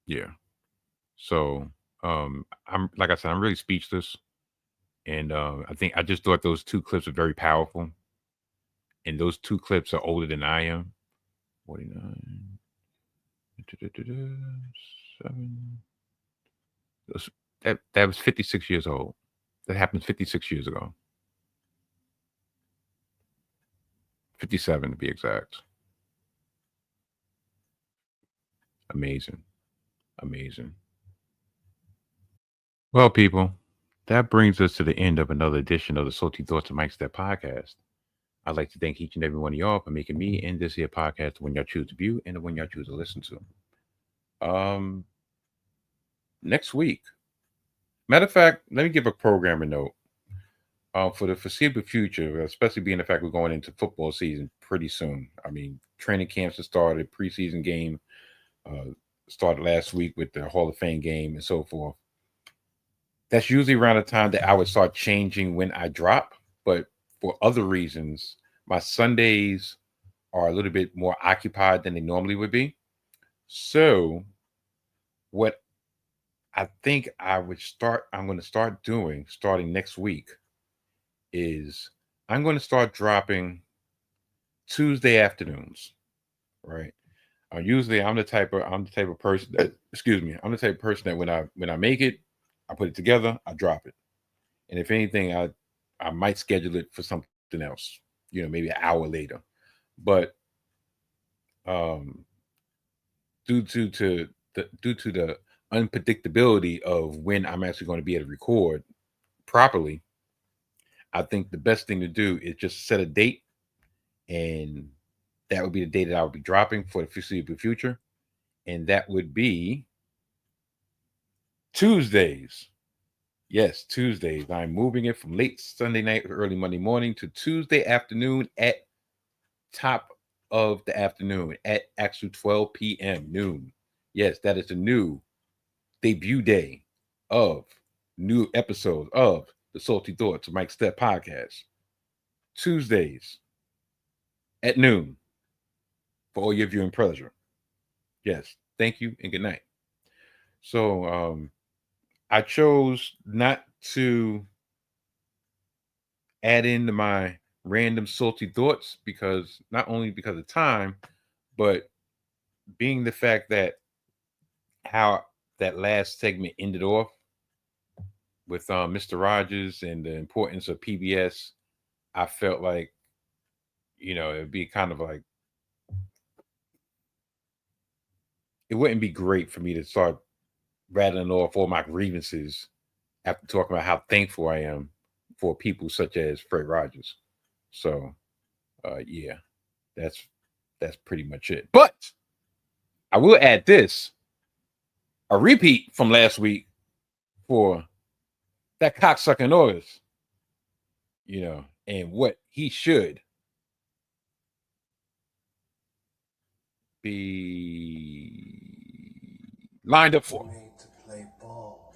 Yeah. So I'm, like I said, I'm really speechless. And I just thought those two clips were very powerful. and those two clips are older than I am. 49. 7. That was 56 years old. That happened 56 years ago. 57 to be exact. Amazing. Amazing. Well, people, that brings us to the end of another edition of the Salty Thoughts of Mike Step podcast. I'd like to thank each and every one of y'all for making me and this here podcast the one y'all choose to view and the one y'all choose to listen to. Next week, matter of fact, let me give a programmer note. For the foreseeable future, especially being the fact we're going into football season pretty soon. I mean, training camps have started, preseason game started last week with the Hall of Fame game and so forth. That's usually around the time that I would start changing when I drop. But for other reasons, my Sundays are a little bit more occupied than they normally would be. So what I think I'm going to start doing starting next week is I'm going to start dropping Tuesday afternoons, right? Usually I'm the type of person that, I'm the type of person that when I make it, I put it together, I drop it. And if anything, I might schedule it for something else, maybe an hour later. But due to the unpredictability of when I'm actually going to be able to record properly, I think the best thing to do is just set a date, and that would be the date that I would be dropping for the foreseeable future, and that would be Tuesdays. Yes, Tuesdays. I'm moving it from late Sunday night, early Monday morning to Tuesday afternoon at top of the afternoon at actually 12 p.m. noon. Yes, that is the new debut day of new episodes of the Salty Thoughts of Mike Step podcast. Tuesdays at noon for all your viewing pleasure. Yes, thank you and good night. So I chose not to add into my random salty thoughts because not only because of time, but being the fact that how that last segment ended off with Mr. Rogers and the importance of PBS, I felt like, it'd be kind of like, it wouldn't be great for me to start rattling off all my grievances after talking about how thankful I am for people such as Fred Rogers. So, yeah, that's pretty much it. But I will add this, a repeat from last week for that cocksucking August, and what he should be lined up for. Made to play ball,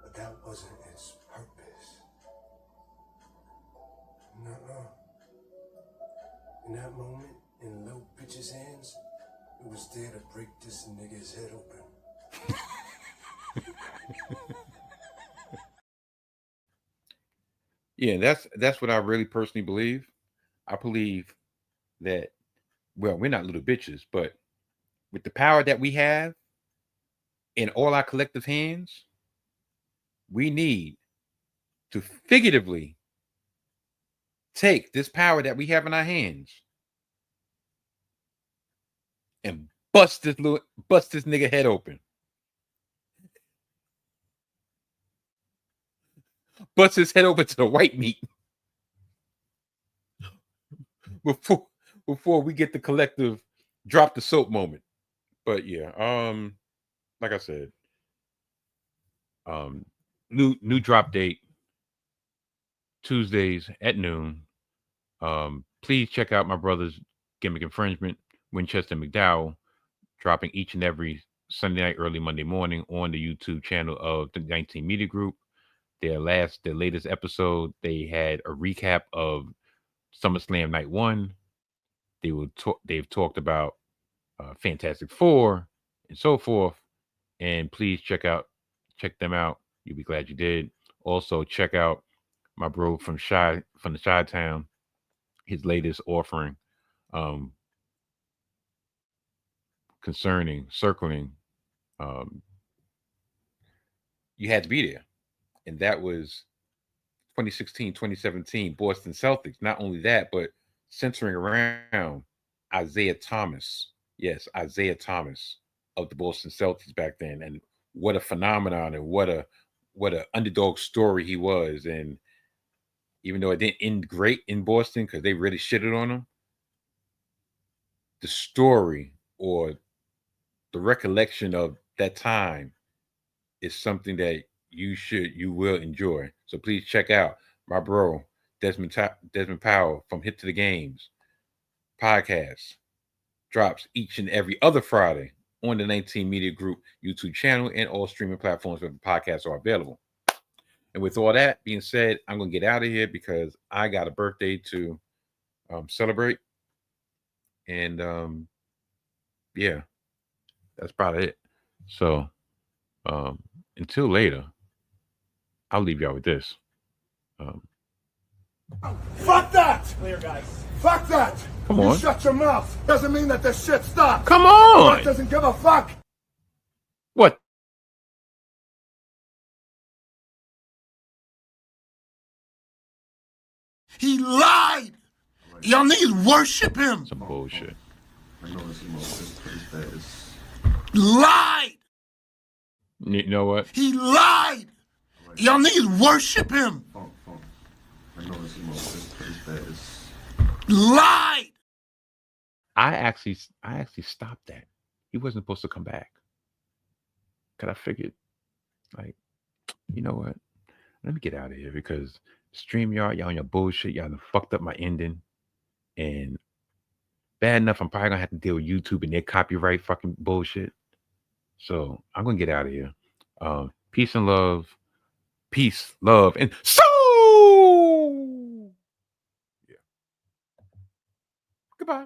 but that wasn't its purpose. Nuh-uh. In that moment, in Lil Bitch's hands, it was there to break this nigga's head open. Yeah, that's what I really personally believe. I believe that, well, we're not little bitches, but with the power that we have in all our collective hands, we need to figuratively take this power that we have in our hands and bust this nigga head open. Bust his head open to the white meat before we get the collective drop the soap moment. But yeah, like I said, new drop date Tuesdays at noon. Please check out my brother's Gimmick Infringement, Winchester McDowell, dropping each and every Sunday night, early Monday morning on the YouTube channel of the 19 Media Group. Their latest episode, they had a recap of SummerSlam Night 1. They've talked about Fantastic Four and so forth. And please check them out. You'll be glad you did. Also check out my bro from the Chi Town, his latest offering circling, you had to be there. And that was 2016, 2017 Boston Celtics. Not only that, but centering around Isaiah Thomas. Yes, Isaiah Thomas of the Boston Celtics back then. And what a phenomenon and what a underdog story he was. And even though it didn't end great in Boston because they really shitted on him, the story or the recollection of that time is something that you will enjoy. So please check out my bro Desmond Powell from Hit to the Games podcast. Drops each and every other Friday on the 19 Media Group YouTube channel and all streaming platforms where the podcasts are available. And with all that being said, I'm gonna get out of here because I got a birthday to celebrate. And yeah, that's probably it. So until later, I'll leave y'all with this. Fuck that! Clear, guys. Fuck that! Come on. You shut your mouth. Doesn't mean that this shit stops. Come on! God doesn't give a fuck. What? He lied! Y'all niggas worship him! Some bullshit. Lied! You know what? He lied! Y'all niggas worship him! Lied! I actually stopped that. He wasn't supposed to come back. Cause I figured, like, you know what? Let me get out of here because StreamYard, y'all on your bullshit. Y'all done fucked up my ending. And bad enough, I'm probably gonna have to deal with YouTube and their copyright fucking bullshit. So I'm gonna get out of here. Peace and love. Peace, love, and soul. Yeah. Goodbye.